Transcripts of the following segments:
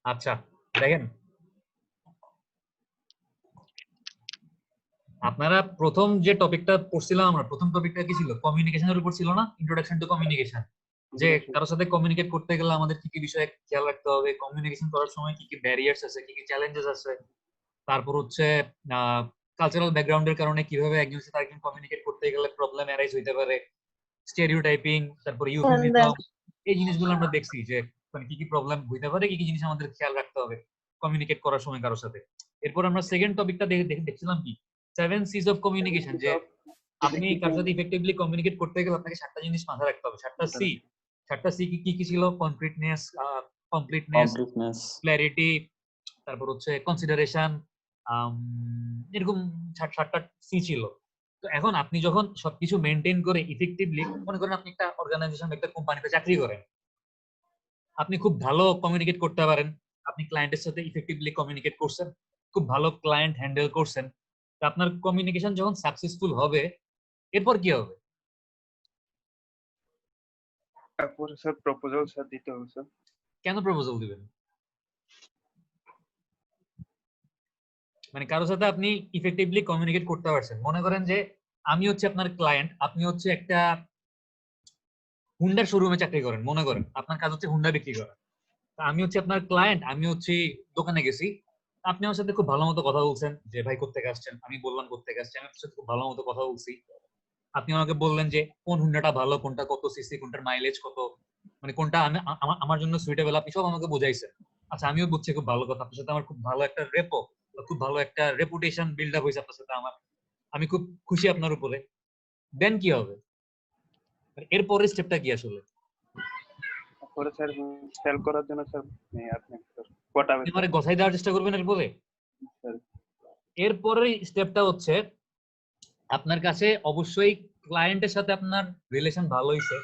আচ্ছা দেখেন, আপনারা প্রথম যে টপিকটা পড়ছিলাম, আমরা প্রথম টপিকটা কি ছিল? কমিউনিকেশনের উপর ছিল না? Introduction to communication. যে কারোর সাথে কমিউনিকেট করতে গেলে আমাদের কি কি বিষয়ে খেয়াল রাখতে হবে, কমিউনিকেশন করার সময় কি কি ব্যারিয়ার্স আছে, কি কি চ্যালেঞ্জেস আছে, তারপর হচ্ছে কালচারাল ব্যাকগ্রাউন্ডের কারণে কিভাবে একজনের সাথে আরেকজন কমিউনিকেট করতে গেলে প্রবলেম অ্যারাইজ হইতে পারে, স্টেরিওটাইপিং, তারপর ইউফেমিজম, এই জিনিসগুলো আমরা দেখছি যে মানে কি কি প্রবলেম হইতে পারে, কি কি জিনিস আমাদের খেয়াল রাখতে হবে কমিউনিকেট করার সময় কারোর সাথে। এরপর আমরা সেকেন্ড টপিকটা দেখছিলাম কি, 7 C's অফ কমিউনিকেশন, যে আপনি কারোর সাথে ইফেক্টিভলি কমিউনিকেট করতে গেলে আপনাকে 7টা জিনিস মাথায় রাখতে হবে। 7টা সি, 7টা সি কি কি ছিল? কমপ্লিটনেস, কমপ্লিটনেস, কমপ্লিটনেস, ক্ল্যারিটি, তারপর হচ্ছে কনসিডারেশন, এরকম 7টা সি ছিল। তো এখন আপনি যখন সবকিছু মেনটেন করে ইফেক্টিভলি, মনে করেন আপনি একটা অর্গানাইজেশন, একটা কোম্পানিতে চাকরি করেন, আপনি খুব ভালো কমিউনিকেট করতে পারেন, আপনি ক্লায়েন্টের সাথে ইফেক্টিভলি কমিউনিকেট করছেন, খুব ভালো ক্লায়েন্ট হ্যান্ডেল করছেন, তো আপনার কমিউনিকেশন যখন সাকসেসফুল হবে, এরপর কি হবে? তারপরে স্যার প্রপোজাল স্যার দিতে হবে স্যার। কেন প্রপোজাল দিবেন? মানে কারোর সাথে আপনি ইফেক্টিভলি কমিউনিকেট করতে পারছেন, মনে করেন যে আমি হচ্ছে আপনার ক্লায়েন্ট, আপনি হচ্ছে একটা হুন্ডার শোরুমে চাকরি করেন, মনে করেন আপনার কাজ হচ্ছে হুন্ডা বিক্রি করা। তা আমি হচ্ছে আপনার ক্লায়েন্ট, আমি হচ্ছে দোকানে গেছি, আপনি আমার সাথে খুব ভালো মতো কথা বলছেন যে ভাই কোত্থেকে আসছেন, আমি বললাম কোত্থেকে আসছি, আমি আপনার সাথে খুব ভালো মতো কথা বলছি, আপনি আমাকে বললেন যে কোন হুন্ডাটা ভালো, কোনটা কত সিসি, কোনটার মাইলেজ কত, মানে কোনটা আমি আমার জন্য সুইটেবল, আপনি সব আমাকে বুঝাইছেন। আচ্ছা, আমিও বুঝছি, খুব ভালো কথা, আপনার সাথে আমার খুব ভালো একটা রেপো, খুব ভালো একটা রেপুটেশন বিল্ড আপ হয়েছে আপনার সাথে আমার, আমি খুব খুশি আপনার উপরে। দেন কি হবে? এরপরের স্টেপটা কি আসলে? তারপরে স্যার সেল করার জন্য স্যার আপনি পটাবেন আপনি স্যার। আমার গছাই দেওয়ার চেষ্টা করবেন এরপরে। স্যার এরপরের স্টেপটা হচ্ছে আপনার কাছে অবশ্যই ক্লায়েন্টের সাথে আপনার রিলেশন ভালো হয়েছে,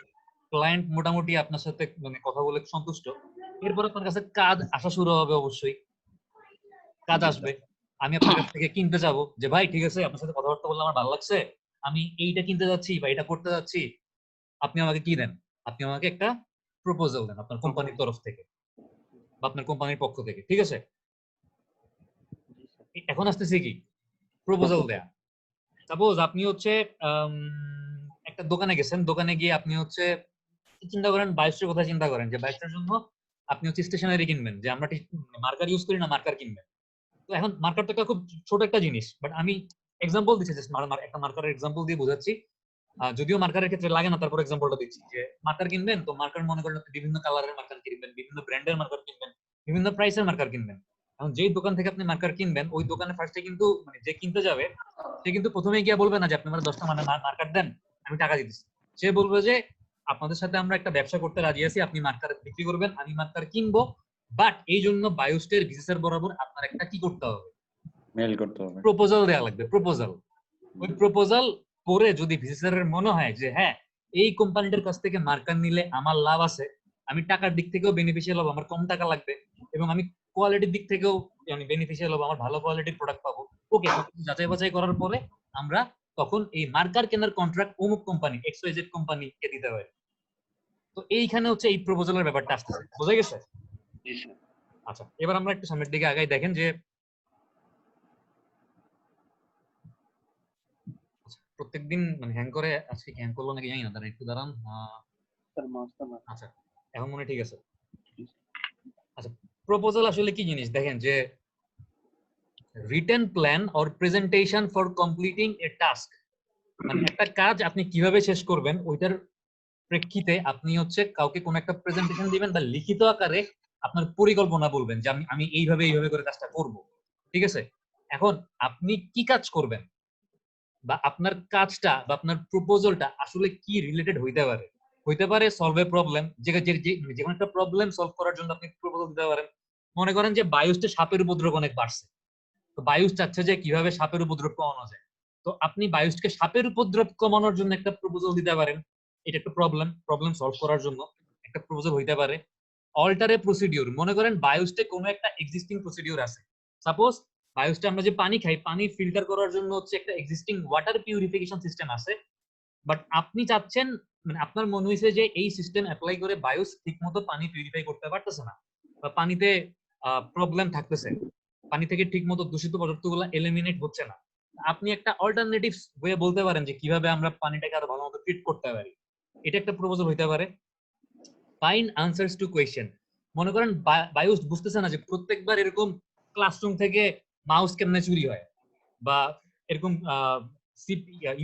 ক্লায়েন্ট মোটামুটি আপনার সাথে মানে কথা বলে সন্তুষ্ট, এরপর আপনার কাছে কাজ আসা শুরু হবে, অবশ্যই কাজ আসবে। আমি আপনার কাছ থেকে কিনতে যাব যে ভাই ঠিক আছে, আপনার সাথে কথাবার্তা বললে আমার ভালো লাগছে, আমি এইটা কিনতে যাচ্ছি বা এটা করতে যাচ্ছি, আপনি আমাকে কি দেন? আপনি আমাকে একটা প্রপোজাল দেন আপনার কোম্পানির তরফ থেকে বা আপনার কোম্পানির পক্ষ থেকে, ঠিক আছে? এখন আসতেছে কি, প্রপোজাল দেয়া। সাপোজ আপনি হচ্ছে আম, একটা দোকানে গেছেন, দোকানে গিয়ে আপনি হচ্ছে চিন্তা করেন বায়োস্টের কথা, চিন্তা করেন যে বায়োস্টের জন্য আপনি হচ্ছে স্টেশনারি কিনবেন, যে আমরা মার্কার ইউজ করি না, মার্কার কিনবেন। তো এখন মার্কার তো একটা খুব ছোট একটা জিনিস, বাট আমি এক্সাম্পল দিচ্ছি, জাস্ট একটা মার্কারের এক্সাম্পল দিয়ে বোঝাচ্ছি। যদিও মার্কারের ক্ষেত্রে লাগে না, তারপর এক্সাম্পলটা দিচ্ছি যে মার্কার কিনবেন, তো মার্কার মনে করেন আপনি বিভিন্ন কালারের মার্কার কিনবেন, বিভিন্ন ব্র্যান্ডের মার্কার কিনবেন, বিভিন্ন প্রাইসের মার্কার কিনবেন। এখন যেই দোকান থেকে আপনি মার্কার কিনবেন, ওই দোকানে ফার্স্টে কিন্তু মানে যে কিনতে যাবে, সে কিন্তু প্রথমেই গিয়ে বলবে না যে আপনি আমার 10টা মানে মার্কার দেন, আমি টাকা দিতেছি। সে বলবে যে আপনাদের সাথে আমরা একটা ব্যবসা করতে রাজি আছি, আপনি মার্কার বিক্রি করবেন, আমি মার্কার কিনবো, বাট এই জন্য বায়োস্টের ভিসিসের বরাবর আপনার একটা কি করতে হবে? মেল করতে হবে, প্রপোজাল দেওয়া লাগবে, প্রপোজাল। ওই প্রপোজাল পরে যদি ভিসিসের মনে হয় যে হ্যাঁ, এই কোম্পানিটার কাছ থেকে মার্কার নিলে আমার লাভ আছে, আমি টাকার দিক থেকেও বেনিফিশিয়াল হবো, আমার কম টাকা লাগবে, এবং আমি কোয়ালিটির দিক থেকেও আমি বেনিফিশিয়াল হবো, আমার ভালো কোয়ালিটির প্রোডাক্ট পাবো, ওকে, সবকিছু যাচাই বাছাই করার পরে আমরা তখন এই মার্কার কেনার কন্ট্রাক্ট অমুক কোম্পানি XYZ কোম্পানি কে দিতে হয়। তো এইখানে হচ্ছে এই প্রপোজালের ব্যাপারটা আসতেছে, বোঝা গেছে? আচ্ছা, এবার আমরা একটু সামনের দিকে আগাই, দেখেন যে প্রত্যেকদিন মানে হ্যাং করে, আজকে হ্যাং করলো নাকি জানি না, দাঁড়ান একটু দাঁড়ান। আচ্ছা, এখন মনে হয় ঠিক আছে। আচ্ছা, প্রপোজাল আসলে কি জিনিস দেখেন, যে written plan or presentation for completing A task, মানে একটা কাজ আপনি কিভাবে শেষ করবেন ওইটার প্রেক্ষিতে আপনি হচ্ছে কাউকে কোনো একটা প্রেজেন্টেশন দিবেন বা লিখিত আকারে আপনার পরিকল্পনা বলবেন যে আমি আমি এইভাবে এইভাবে করে কাজটা করব, ঠিক আছে? এখন আপনি কি কাজ করবেন বা আপনার কাজটা বা আপনার প্রপোজালটা আসলে কি রিলেটেড হইতে পারে? হইতে পারে সলভ এ প্রবলেম, যে কোনো একটা প্রবলেম সলভ করার জন্য আপনি প্রপোজাল দিতে পারেন। মনে করেন যে বায়ুতে সাপের উপদ্রব অনেক বাড়ছে, তো বায়ুস চাচ্ছে যে কিভাবে সাপের উপদ্রব কমানো যায়, তো আপনি বায়ুসকে সাপের উপদ্রব কমানোর জন্য একটা প্রপোজাল দিতে পারেন। এটা একটা প্রবলেম, প্রবলেম সলভ করার জন্য একটা প্রপোজাল হইতে পারে। অল্টারে প্রসিডিউর, মনে করেন বায়ুসতে কোনো একটা এক্সিস্টিং প্রসিডিউর আছে, সাপোজ বায়ুসতে আমরা যে পানি খাই, পানি ফিল্টার করার জন্য হচ্ছে একটা এক্সিস্টিং ওয়াটার পিউরিফিকেশন সিস্টেম আছে, বাট আপনি চাচ্ছেন মানে আপনার মনে হয়েছে যে এই সিস্টেম অ্যাপ্লাই করে বায়ুস ঠিকমতো পানি পিউরিফাই করতে পারতেছে না, বা পানিতে প্রবলেম থাকতেছে, পানি থেকে ঠিকমতো দূষিত পদার্থগুলো এলিমিনেট হচ্ছে না, আপনি একটা অল্টারনেটিভ ওয়ে বলতে পারেন যে কিভাবে আমরা পানিটাকে আরো ভালো মতো ট্রিট করতে পারি। এটা একটা প্রপোজাল হইতে পারে। ফাইন্ড আনসারস টু কোয়েশ্চেন, মনে করেন বায়ুস বুঝতেছে না যে প্রত্যেকবার এরকম ক্লাসরুম থেকে মাউস কেমনে চুরি হয়, বা এরকম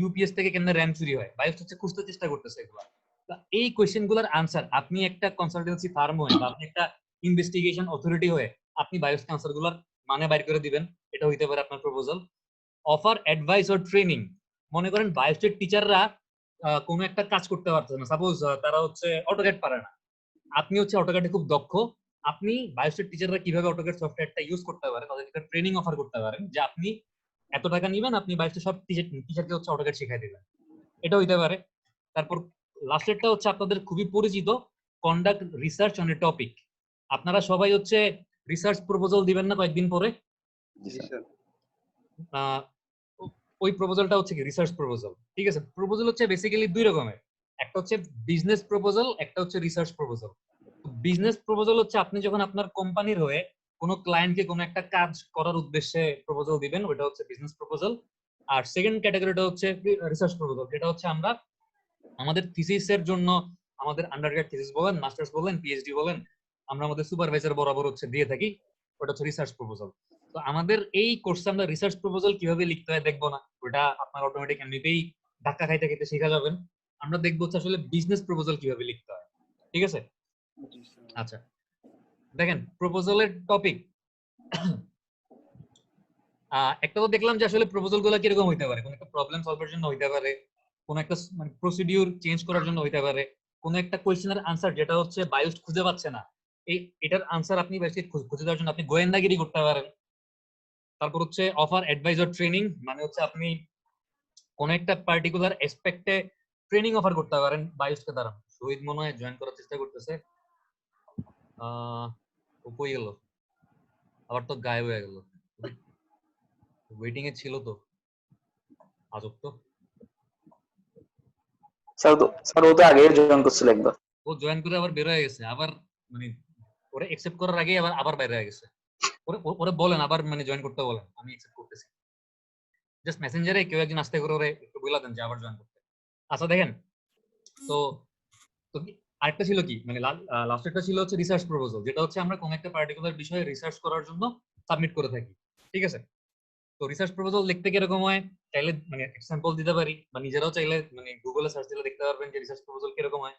ইউপিএস থেকে কেমনে র্যাম চুরি হয়, বায়ুস হচ্ছে খুঁজতে চেষ্টা করতেছে এগুলো। এই কোয়েশ্চেন গুলোর আনসার আপনি একটা কনসালটেন্সি ফার্ম হয়ে বা আপনি একটা ইনভেস্টিগেশন অথরিটি হয়ে আপনি বায়োস আনসার গুলোর মানে বাইর করে দিবেন। এটা হইতে পারে আপনার proposal. Offer advice or training, মনে করেন বায়োসের টিচাররা কোনো একটা কাজ করতে পারতেছে না, সাপোজ তারা হচ্ছে অটোক্যাড পারে না, আপনি হচ্ছে অটোক্যাডে খুব দক্ষ, আপনি বায়োসের টিচাররা কিভাবে অটোক্যাড সফটওয়্যারটা ইউজ করতে পারে তাদেরকে একটা ট্রেনিং অফার করতে পারেন, যে আপনি এত টাকা নিবেন, আপনি বায়োসের সব টিচারকে হচ্ছে অটোক্যাড শিখাই দিবেন। এটা হইতে পারে। তারপর লাস্টেরটা হচ্ছে আপনাদের খুবই পরিচিত, conduct research on a topic. আপনারা সবাই হচ্ছে রিসার্চ প্রপোজাল দিবেন না কয়েকদিন পরে? ওই প্রপোজালটা হচ্ছে কি রিসার্চ প্রপোজাল। ঠিক আছে, প্রপোজাল হচ্ছে বেসিক্যালি দুই রকমের, একটা হচ্ছে বিজনেস প্রপোজাল, একটা হচ্ছে রিসার্চ প্রপোজাল। বিজনেস প্রপোজাল হচ্ছে আপনি যখন আপনার কোম্পানির হয়ে কোনো ক্লায়েন্টকে কোনো একটা কাজ করার উদ্দেশ্যে প্রপোজাল দিবেন, ওটা হচ্ছে বিজনেস প্রপোজাল। আর সেকেন্ড ক্যাটাগরিটা হচ্ছে রিসার্চ প্রপোজাল, যেটা হচ্ছে আমরা আমাদের থিসিসের জন্য, আমাদের আন্ডারগ্রেড থিসিস বলেন, মাস্টার্স বলেন, পিএইচডি বলেন, আমরা আমাদের সুপারভাইজার বরাবর হচ্ছে দিয়ে থাকি, ওটা হচ্ছে রিসার্চ প্রপোজাল। তো আমাদের এই কোর্সে আমরা রিসার্চ প্রপোজাল কিভাবে লিখতে হয় দেখবো না, ওটা আপনার অটোমেটিক এমনিতেই ধাক্কা খাইতে খাইতে শেখা যাবেন। আমরা দেখবো হচ্ছে আসলে বিজনেস প্রপোজাল কিভাবে লিখতে হয়। ঠিক আছে, আচ্ছা দেখেন প্রপোজালের টপিক একটা তো দেখলাম যে আসলে প্রপোজাল গুলো কিরকম হইতে পারে, কোন একটা প্রবলেম সলভের জন্য হইতে পারে, কোন একটা মানে প্রসিডিউর চেঞ্জ করার জন্য হইতে পারে, কোন একটা কোয়েশ্চেনের আনসার যেটা হচ্ছে বায়োস খুঁজে পাচ্ছে না, এটার আনসার আপনি বেশি খুঁজে দেওয়ার জন্য আপনি গোয়েন্দাগিরি করতে পারেন। তারপর হচ্ছে অফার অ্যাডভাইজার ট্রেনিং, মানে হচ্ছে আপনি কোন একটা পার্টিকুলার এসপেক্টে ট্রেনিং অফার করতে পারেন বায়োসকে দ্বারা। শহীদ মনে হয় জয়েন করার চেষ্টা করতেছে, ও কই গেল, আবার তো গায়েব হয়ে গেল, ওয়েটিং এ ছিল তো, আজব তো। স্যার ও তো আগে জয়েন করছিল একবার, ও জয়েন করে আবার বের হয়ে গেছে, আবার মানে ওরে অ্যাকসেপ্ট করার আগে আবার আবার বাইরে হয়ে গেছে। ওরে বলেন আবার মানে জয়েন করতে বলেন, আমি অ্যাকসেপ্ট করতেছি। জাস্ট মেসেঞ্জারে কেউ একজন আসতে করে ওরে একটু বলে দেন যে আবার জয়েন করতে। আচ্ছা দেখেন, তো তো আরেকটা ছিল কি, মানে লাস্টেরটা ছিল হচ্ছে রিসার্চ প্রপোজাল, যেটা হচ্ছে আমরা কোন একটা পার্টিকুলার বিষয়ে রিসার্চ করার জন্য সাবমিট করে থাকি। ঠিক আছে, তো রিসার্চ প্রপোজাল লিখতে কিরকম হয়, চাইলে মানে এক্সাম্পল দিতে পারি, বা নিজেরাও চাইলে মানে গুগলে সার্চ দিলে দেখতে পারবেন যে রিসার্চ প্রপোজাল কিরকম হয়।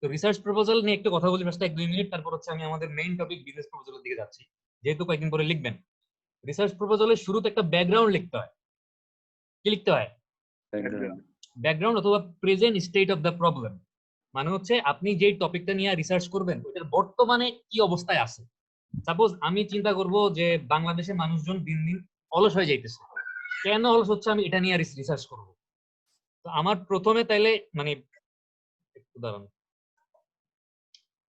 তো রিসার্চ প্রপোজাল নিয়ে একটু কথা বলি ফার্স্ট 1-2 মিনিট, তারপর হচ্ছে আমি আমাদের মেইন টপিক বিজনেস প্রপোজালের দিকে যাচ্ছি, যেহেতু কয়েকদিন পরে লিখবেন। রিসার্চ প্রপোজালের শুরুতে একটা ব্যাকগ্রাউন্ড লিখতে হয়। কি লিখতে হয়? ব্যাকগ্রাউন্ড অথবা present state of the problem, মানে হচ্ছে আপনি যেই টপিকটা নিয়ে রিসার্চ করবেন ওটার বর্তমানে কি অবস্থায় আছে। সাপোজ আমি চিন্তা করব যে বাংলাদেশে মানুষজন দিন দিন অলস হয়ে যাইতেছে, কেন অলস হচ্ছে আমি এটা নিয়ে রিসার্চ করব। তো আমার প্রথমে তাইলে মানে একটু দাঁড়ান,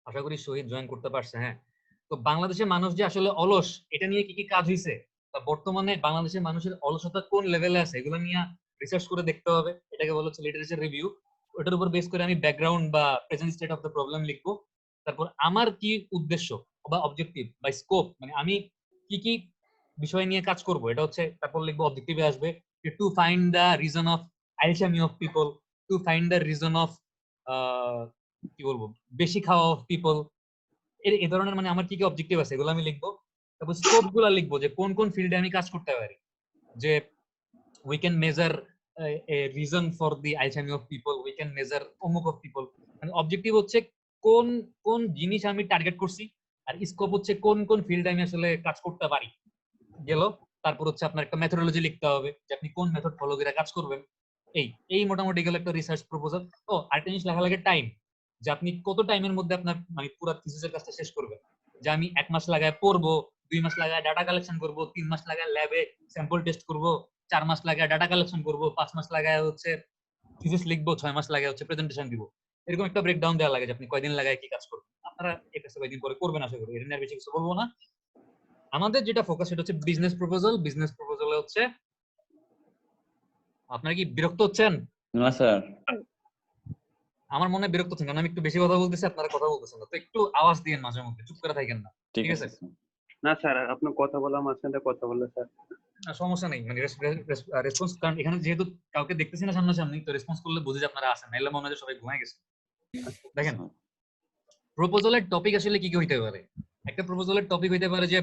আশা করি শহীদ জয়েন করতে পারছে। হ্যাঁ, তো বাংলাদেশের মানুষ যে আসলে অলস, এটা নিয়ে কি কি কাজ হয়েছে, বা বর্তমানে বাংলাদেশের মানুষের অলসতা কোন লেভেলে আছে, এগুলো নিয়ে রিসার্চ করে দেখতে হবে। এটাকে বলা হচ্ছে লিটারেচার রিভিউ। ওটার উপর বেস করে আমি ব্যাকগ্রাউন্ড বা present state of the problem লিখবো। তারপর আমার কি উদ্দেশ্য বা অবজেক্টিভ বা স্কোপ, মানে আমি কি কি বিষয় নিয়ে কাজ করব, এটা হচ্ছে তারপর লিখবো। অবজেক্টিভে আসবে to find the reason of আইলসামি of people, to find the reason of কি বলবো বেশি খাওয়া অফ পিপল, এই ধরনের মানে আমার কি কি অবজেক্টিভ আছে এগুলো আমি লিখবো। তারপর স্কোপ গুলা লিখবো, যে কোন কোন ফিল্ডে আমি কাজ করতে পারি, যে we can measure a reason for the alchemy of people, we can measure অমুক of people। মানে অবজেক্টিভ হচ্ছে কোন কোন জিনিস আমি টার্গেট করছি, আর স্কোপ হচ্ছে কোন কোন ফিল্ডে আমি আসলে কাজ করতে পারি গেল। তারপর হচ্ছে আপনার একটা মেথোডোলজি লিখতে হবে, যে আপনি কোন মেথড ফলো করে কাজ করবেন। এই এই মোটামুটি গেল একটা রিসার্চ প্রপোজাল। ও আরেকটা জিনিস লেখা লাগে টাইম, যে আপনি কত টাইমের মধ্যে আপনার মানে পুরো থিসিসের কাজটা শেষ করবেন। যে আমি 1 মাস লাগায় পড়বো, 2 মাস লাগায় ডাটা কালেকশন করব, 3 মাস লাগায় ল্যাবে স্যাম্পল টেস্ট করব, 4 মাস লাগায় ডাটা কালেকশন করব, 5 মাস লাগায় হচ্ছে থিসিস লিখবো, 6 মাস লাগায় হচ্ছে প্রেজেন্টেশন দিব। এরকম একটা ব্রেকডাউন দেওয়া লাগে যে আপনি কয়দিন লাগায় কি কাজ করবেন। আপনারা এই কাজটা কয়দিন পরে করবেন আশা করি, এটা নিয়ে বেশি কিছু বলবো না। আমাদের যেটা ফোকাস সেটা হচ্ছে বিজনেস প্রপোজাল। বিজনেস প্রপোজালে হচ্ছে আপনারা কি বিরক্ত হচ্ছেন? না স্যার, আমার মনে হয় বিরক্ত হচ্ছেন, কারণ আমি একটু বেশি কথা বলতেছি, আপনারা কথা বলতেছেন না। তো একটু আওয়াজ দিয়েন মাঝে মধ্যে, চুপ করে থাকেন না। ঠিক আছে, না স্যার, আপনি কথা বলা মাঝখানে কথা বললে স্যার। না, সমস্যা নেই, মানে রেসপন্স, কারণ এখানে যেহেতু কাউকে দেখতেছি না সামনাসামনি, তো রেসপন্স করলে বুঝে যে আপনারা আছেন, নাইলে মনে হয় যে সবাই ঘুমায় গেছে। দেখেন, প্রপোজালের টপিক আসলে কি কি হইতে পারে। একটা প্রপোজালের টপিক হইতে পারে যে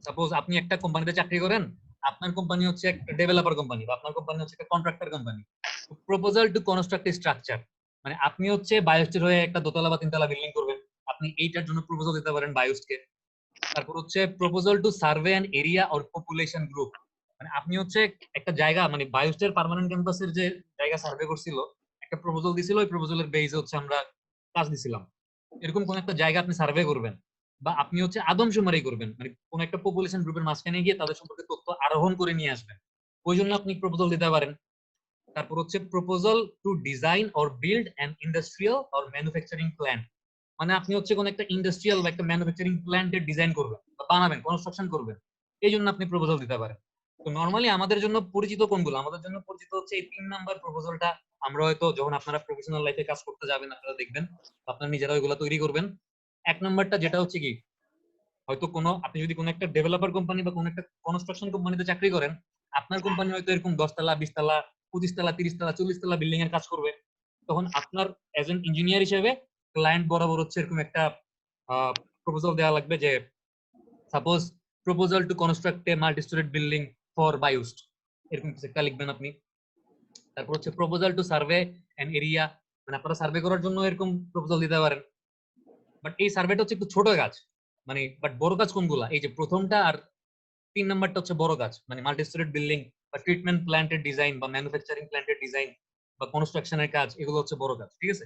সাপোজ আপনি একটা কোম্পানিতে চাকরি করেন, আপনার কোম্পানি হচ্ছে একটা ডেভেলপার কোম্পানি বা আপনার কোম্পানি হচ্ছে একটা contractor company. Proposal to construct A structure, মানে আপনি হচ্ছে বায়োস্টের হয়ে একটা দোতলা বা তিনতলা বিল্ডিং করবেন, আপনি এইটার জন্য প্রপোজাল দিতে পারেন বায়োস্টকে। তারপর হচ্ছে proposal to survey an area or population group, মানে আপনি হচ্ছে একটা জায়গা, মানে বায়োস্টের পার্মানেন্ট ক্যাম্পাসের যে জায়গা সার্ভে করছিল, একটা প্রপোজাল দিছিল, ওই প্রপোজালের বেসে হচ্ছে আমরা কাজ দিছিলাম। এরকম কোন একটা জায়গা আপনি সার্ভে করবেন, বা আপনি হচ্ছে আদমশুমারি করবেন, মানে কোন একটা পপুলেশন গ্রুপের মাঝখানে গিয়ে তাদের সম্পর্কে তথ্য আরোহণ করে নিয়ে আসবেন, ওই জন্য আপনি প্রপোজাল দিতে পারেন। তারপর হচ্ছে proposal two design or build an industrial or manufacturing plant, মানে আপনি হচ্ছে কোন একটা ইন্ডাস্ট্রিয়াল বা একটা ম্যানুফ্যাকচারিং প্ল্যান্টের ডিজাইন করবেন বা বানাবেন, কনস্ট্রাকশন করবেন, এই জন্য আপনি প্রপোজাল দিতে পারেন। তো নর্মালি আমাদের জন্য পরিচিত কোনগুলো, আমাদের জন্য পরিচিত হচ্ছে এই 3 নাম্বার প্রপোজালটা। আমরা হয়তো যখন আপনারা প্রফেশনাল লাইফে কাজ করতে যাবেন আপনারা দেখবেন, আপনারা নিজেরা ওইগুলো তৈরি করবেন। 1 নাম্বারটা যেটা হচ্ছে কি, হয়তো কোনো আপনি যদি কোনো একটা ডেভেলপার কোম্পানি বা কোনো একটা কনস্ট্রাকশন কোম্পানিতে চাকরি করেন, আপনার কোম্পানি হয়তো এরকম 10 তলা 20 তলা 25 তলা 30 তলা 40 তলা বিল্ডিং এর কাজ করবে। তখন আপনার এজ এন ইঞ্জিনিয়ার হিসেবে ক্লায়েন্ট বরাবর হচ্ছে এরকম একটা প্রপোজাল দেওয়া লাগবে যে suppose proposal to construct a multi storeyed building for বায়োস্ট, এরকম কিছু একটা লিখবেন আপনি। তারপর হচ্ছে proposal to survey an area, মানে আপনারা সার্ভে করার জন্য এরকম প্রপোজাল দিতে পারেন। বাট এই সার্ভেটা হচ্ছে একটু ছোট কাজ, মানে বাট বড় কাজ কোনগুলা, এই যে প্রথমটা আর 3 নাম্বারটা হচ্ছে বড় কাজ, মানে মাল্টি স্টোরেড বিল্ডিং বা ট্রিটমেন্ট প্ল্যান্টের ডিজাইন বা ম্যানুফ্যাকচারিং প্ল্যান্টের ডিজাইন বা কনস্ট্রাকশনের কাজ, এগুলো হচ্ছে বড় কাজ, ঠিক আছে।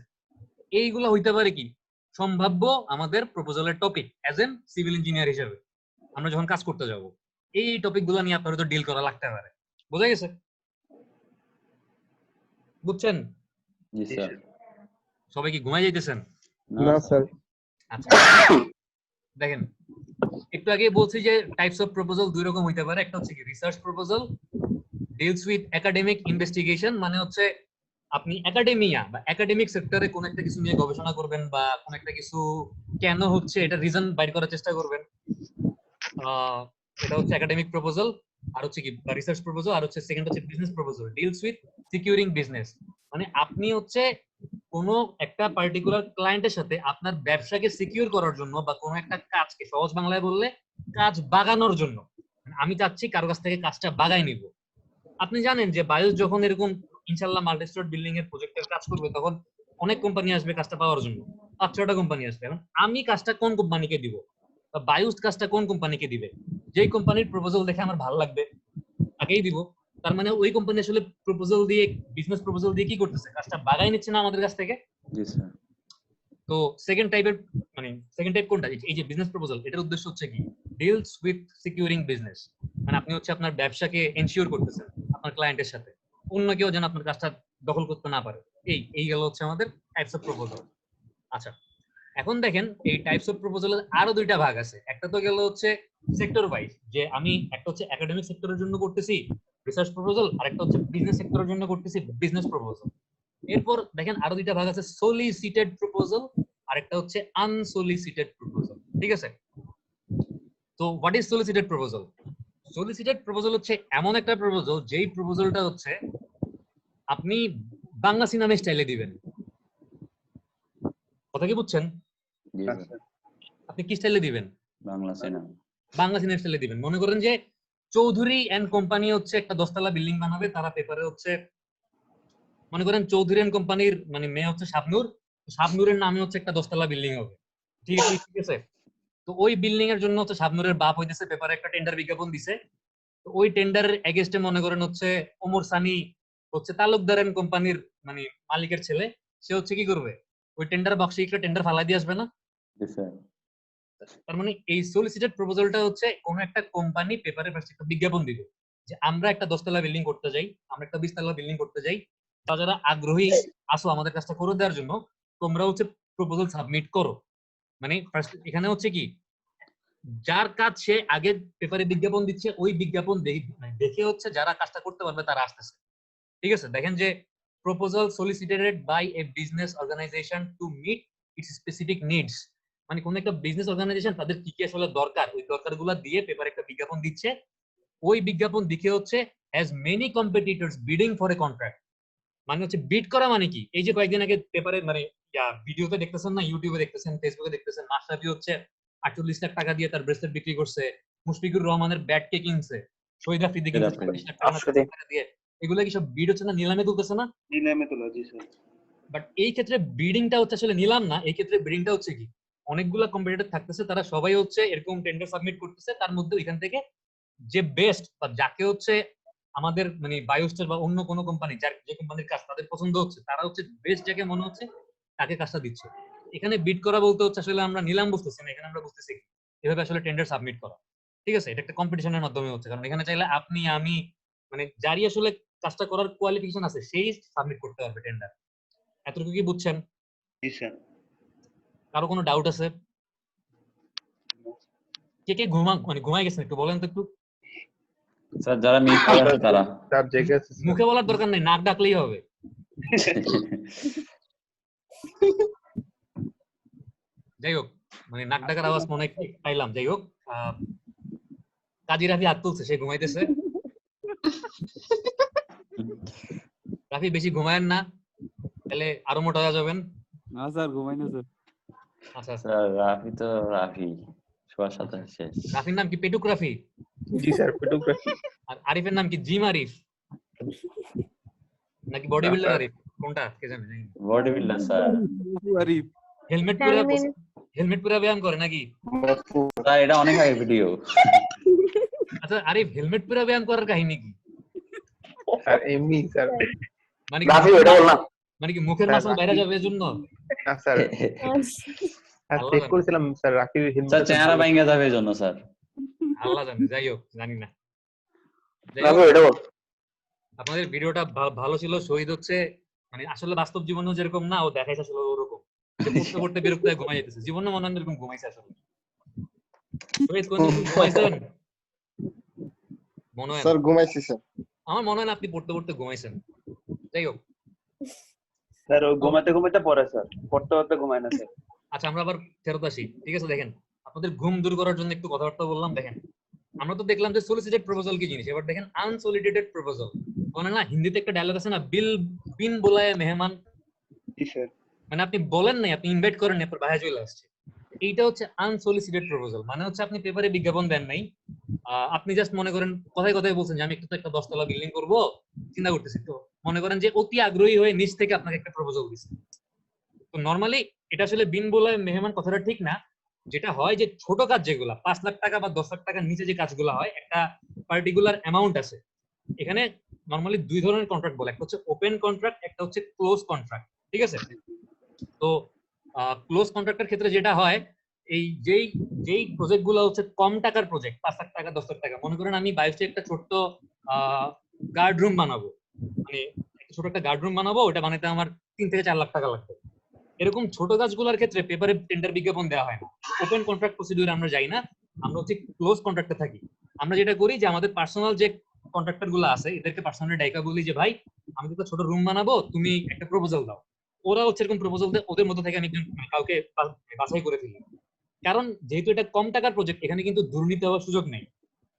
এইগুলো হইতে পারে কি সম্ভাব্য আমাদের প্রপোজালের topic as an civil engineer হিসেবে আমরা যখন কাজ করতে যাব, এই টপিক গুলো নিয়ে আপনার তো ডিল করা লাগতে পারে। বোঝা গেছে? বুঝছেন? জি স্যার। সবাই কি ঘুমাই যাইতেছেন? না স্যার। আচ্ছা, দেখেন, একটু আগে বলছি যে টাইপস অফ প্রপোজাল দুই রকম হইতে পারে। একটা হচ্ছে কি research proposal, deals with academic investigation, মানে হচ্ছে আপনি একাডেমিয়া বা একাডেমিক সেক্টরে কোন একটা কিছু নিয়ে গবেষণা করবেন বা কোন একটা কিছু কেন হচ্ছে এটা রিজন বাইর করার চেষ্টা করবেন। এটা হচ্ছে একাডেমিক প্রপোজাল, আর হচ্ছে কি রিসার্চ প্রপোজাল, আর হচ্ছে সেকেন্ড হচ্ছে business proposal, deals with securing business, মানে আপনি হচ্ছে কোন একটা পার্টিকুলার ক্লায়েন্টের সাথে আপনার ব্যবসাকে সিকিউর করার জন্য বা কোন একটা কাজকে সহজ বাংলায় বললে কাজ বাগানোর জন্য, মানে আমি চাচ্ছি কারো কাছ থেকে কাজটা বাগাই নিব। আপনি জানেন যে বায়োস যখন এরকম ইনশাআল্লাহ মাল্টি স্টোরেড বিল্ডিং এর প্রজেক্টের কাজ করবে, তখন অনেক কোম্পানি আসবে কাজটা পাওয়ার জন্য, 5-6টা কোম্পানি আসবে। এখন আমি কাজটা কোন কোম্পানিকে দিব বা বায়োস কাজটা কোন কোম্পানিকে দিবে, যেই কোম্পানির প্রপোজাল দেখে আমার ভালো লাগবে তাকেই দিব। তার মানে ওই কোম্পানি আসলে প্রপোজাল দিয়ে, বিজনেস প্রপোজাল দিয়ে কি করতেছে, কাজটা বাগাই নিচ্ছে না আমাদের কাছ থেকে। জি স্যার। তো সেকেন্ড টাইপের, মানে সেকেন্ড টাইপ কোনটা, এই যে বিজনেস প্রপোজাল, এটার উদ্দেশ্য হচ্ছে কি ডিলস উইথ সিকিউরিং বিজনেস, মানে আপনি হচ্ছে আপনার ব্যবসাকে এনশিওর করতেছেন আপনার ক্লায়েন্টের সাথে, অন্য কেউ যেন আপনার কাজটা দখল করতে না পারে। এই গেল হচ্ছে আমাদের টাইপস অফ প্রপোজাল। আচ্ছা, এখন দেখেন এই টাইপস অফ প্রপোজালের আরো দুইটা ভাগ আছে। একটা তো গেল হচ্ছে সেক্টর ওয়াইজ, যে আমি একটা হচ্ছে একাডেমিক সেক্টরের জন্য করতেছি রিসার্চ প্রপোজাল, আর একটা হচ্ছে বিজনেস সেক্টরের জন্য করতেছি বিজনেস প্রপোজাল। এরপর দেখেন আরো দুইটা ভাগ আছে, সলিসিটেড প্রপোজাল আর একটা হচ্ছে আনসলিসিটেড প্রপোজাল, ঠিক আছে। তো হোয়াট ইজ সলিসিটেড প্রপোজাল? সলিসিটেড প্রপোজাল হচ্ছে এমন একটা প্রপোজাল যেই প্রপোজালটা হচ্ছে আপনি বাংলা সিনেমা স্টাইলে দিবেন। কথা কি বুঝছেন? জি আচ্ছা স্যার। আপনি কি স্টাইলে দিবেন? বাংলা সিনেমা। বাংলা সিনেমা স্টাইলে দিবেন। মনে করেন যে চৌধুরী এন্ড কোম্পানি হচ্ছে একটা 10 তলা বিল্ডিং বানাবে, তারা পেপারে হচ্ছে মনে করেন চৌধুরী এন্ড কোম্পানির মানে মেয়ে হচ্ছে শাবনূর, শাবনূরের নামে হচ্ছে একটা 10 তলা বিল্ডিং হবে, ঠিক আছে ঠিক আছে। তো ওই বিল্ডিং এর জন্য হচ্ছে শাবনূরের বাপ হইতেছে পেপারে একটা টেন্ডার বিজ্ঞাপন দিছে। তো ওই টেন্ডারের এগেইনস্টে মনে করেন হচ্ছে ওমর সানি হচ্ছে তালুকদার এন্ড কোম্পানির মানে মালিকের ছেলে, সে হচ্ছে কি করবে, ওই টেন্ডার বক্সে একটা টেন্ডার ফালাই দিয়ে আসবে না। জি স্যার। তার মানে এই সলিসিটেড প্রপোজালটা হচ্ছে কোন একটা কোম্পানি পেপারে একটা বিজ্ঞাপন দিবে যে আমরা একটা 10 তলা বিল্ডিং করতে যাই, আমরা একটা 20 তলা বিল্ডিং করতে যাই, তা যারা আগ্রহী আসো আমাদের কাজটা করে দেওয়ার জন্য, তোমরা হচ্ছে প্রপোজাল সাবমিট করো। মানে ফার্স্ট এখানে হচ্ছে কি যার কাজ সে আগে পেপারে বিজ্ঞাপন দিচ্ছে, ওই বিজ্ঞাপন দেখে হচ্ছে যারা কাজটা করতে পারবে তারা আসতেছে, ঠিক আছে। দেখেন যে proposal solicited by a business organisation to meet its specific needs, মানে কোন একটা বিজনেস অর্গানাইজেশন তাদের কি কি আসলে দরকার, ওই দরকারগুলো দিয়ে পেপারে একটা বিজ্ঞাপন দিচ্ছে। ওই বিজ্ঞাপন দেখে হচ্ছে has many competitors bidding for a contract. মানে হচ্ছে বিড করা মানে কি, এই যে কয়েকদিন আগে পেপারে মানে ভিডিওতে দেখতেছেন না, ইউটিউবে দেখতেছেন, ফেসবুকে দেখতেছেন, মাশরাফি হচ্ছে 48 লাখ টাকা দিয়ে তার ব্রেসলেট বিক্রি করছে, মুশফিকুর রহমানের ব্যাট কে কিনছে, শহীদ আফ্রিদি কিনছে 40 লাখ টাকা দিয়ে। এগুলো কি সব বিড হচ্ছে না, নিলামে তুলতেছে না? নিলামে তোলা, জি স্যার। বাট এই ক্ষেত্রে বিডিংটা হচ্ছে আসলে নিলাম না, এই ক্ষেত্রে বিডিংটা হচ্ছে কি, অনেকগুলা কম্পিটিটর থাকতেছে, তারা সবাই হচ্ছে এরকম টেন্ডার সাবমিট করতেছে, তার মধ্যে এখান থেকে যে বেস্ট বা যাকে হচ্ছে আমাদের মানে বায়োস্টার বা অন্য কোনো কোম্পানি, যার যে কোম্পানির কাজ তাদের পছন্দ হচ্ছে, তারা হচ্ছে বেস্ট যাকে মনে হচ্ছে তাকে কাজটা দিচ্ছে। এখানে বিড করা বলতে হচ্ছে আসলে আমরা নিলাম বুঝতেছি না, এখানে আমরা বুঝতেছি এভাবে আসলে টেন্ডার সাবমিট করা। ঠিক আছে, এটা একটা কম্পিটিশনের মাধ্যমে হচ্ছে, কারণ এখানে চাইলে আপনি আমি মানে যারই আসলে কাজটা করার কোয়ালিফিকেশন আছে সেই সাবমিট করতে পারবে টেন্ডার। এতটুকু কি বুঝছেন? জি স্যার। কারো কোনো ডাউট আছে? কে কে ঘুমাই গেছেন একটু বলেন তো একটু। স্যার যারা মিস করে আছে তারা স্যার জেগে আছে স্যার। মুখে বলার দরকার নেই, নাক ডাকলেই হবে। যাই হোক, মানে নাক ডাকার আওয়াজ মনে হয় পাইলাম। যাই হোক, কাজী রাফি হাত তুলছে, সে ঘুমাইতেছে। রাফি বেশি ঘুমায়েন না, তাহলে আরো মোটা হয়ে যাবেন। না স্যার, ঘুমাই না স্যার। আচ্ছা, স্যার রাফি তো রাফি সবার সাথে শেষ। রাফির নাম কি পেটুক রাফি? জি স্যার, ফটোগ্রাফি। আর আরিফের নাম কি জিম আরিফ নাকি বডি বিল্ডার আরিফ, কোনটা কে জানে? Body builder sir. Arif helmet পরে ব্যায়াম করে নাকি? স্যার এটা অনেক আগে ভিডিও। আচ্ছা আরিফ, হেলমেট পরে ব্যায়াম করার কাহিনী কি? স্যার এমনি স্যার। মানে রাফি ওটা বল না। মানে কি মুখের মাসল বাইরে যাবে এজন্য? না স্যার, চেক করেছিলাম স্যার রাকিব স্যার চেহারা ভাঙা যাবে এজন্য স্যার। আল্লাহ জানে, যাই হোক জানি না। রাফি ওটা বল। আপনাদের ভিডিওটা ভালো ছিল। শহীদ হচ্ছে মানে আসলে বাস্তব জীবনেও যেরকম না, ও দেখাইছে আসলে ওরকম, যে পড়তে পড়তে বিরক্ত হয়ে ঘুমাই যেতেছে। জীবনে মনে হয় এরকম ঘুমাইছে আসলে। শহীদ কোন ঘুমাইছেন? মনে হয় স্যার ঘুমাইছি স্যার। আমার মনে হয় না আপনি পড়তে পড়তে ঘুমাইছেন। যাই হোক, স্যার ও ঘুমাতে ঘুমাতে পড়ে স্যার, পড়তে পড়তে ঘুমায় না স্যার। আচ্ছা আমরা আবার ফেরত আসি। ঠিক আছে, দেখেন আপনাদের ঘুম দূর করার জন্য একটু কথাবার্তা বললাম। দেখেন আমরা তো দেখলাম যে সলিসিটেড প্রপোজাল কি জিনিস, এবার দেখেন আনসলিসিটেড প্রপোজাল। মানে না, হিন্দিতে একটা ডায়লগ আছে না, বিন বোলায় মেহমান। জি স্যার। মানে আপনি বলেন নাই, আপনি ইনভাইট করেন, এরপর বাইরে চলে আসছে। এইটা হচ্ছে আনসলিসিটেড প্রপোজাল। মানে হচ্ছে আপনি পেপারে বিজ্ঞাপন দেন নাই, আপনি জাস্ট মনে করেন কথায় কথায় বলছেন যে আমি একটু একটা 10 তলা বিল্ডিং করবো চিন্তা করতেছি, তো মনে করেন যে অতি আগ্রহী হয়ে নিচ থেকে আপনাকে একটা প্রপোজাল দিচ্ছে। তো নরমালি এটা আসলে বিন বোলায় মেহমান কথাটা ঠিক না। যেটা হয় যে ছোট কাজ যেগুলা 5 লাখ টাকা বা 10 লাখ টাকার নিচে যে কাজগুলো হয়, একটা পার্টিকুলার অ্যামাউন্ট আছে। এখানে নরমালি দুই ধরনের কন্ট্রাক্ট বলে, একটা হচ্ছে ওপেন কন্ট্রাক্ট, একটা হচ্ছে ক্লোজ কন্ট্রাক্ট। ঠিক আছে, তো ক্লোজ কন্ট্রাক্টের ক্ষেত্রে যেটা হয়, এই যেই প্রজেক্ট গুলো হচ্ছে কম টাকার প্রজেক্ট, 5 লাখ টাকা 10 লাখ টাকা, মনে করেন আমি বায়োস্টে একটা ছোট্ট গার্ড রুম বানাবো, মানে ছোট একটা গার্ড রুম বানাবো, ওটা বানাতে আমার 3 থেকে 4 লাখ টাকা লাগবে। এরকম ছোট কাজগুলোর ক্ষেত্রে পেপারে টেন্ডার বিজ্ঞাপন দেওয়া হয় না, ওপেন কন্ট্রাক্ট প্রসিডিউরে আমরা যাই না, আমরা হচ্ছে ক্লোজ কন্ট্রাক্টে থাকি। আমরা যেটা করি যে আমাদের পার্সোনাল যে কন্ট্রাক্টর গুলো আছে এদেরকে পার্সোনালি ডাইকা বলি যে ভাই আমি তো ছোট রুম বানাবো, তুমি একটা প্রপোজাল দাও। ওরা হচ্ছে এরকম প্রপোজাল দেয়, ওদের মধ্যে থেকে আমি কাউকে বাছাই করে ফেলি। কারণ যেহেতু এটা কম টাকার প্রজেক্ট, এখানে কিন্তু দুর্নীতি হওয়ার সুযোগ নেই,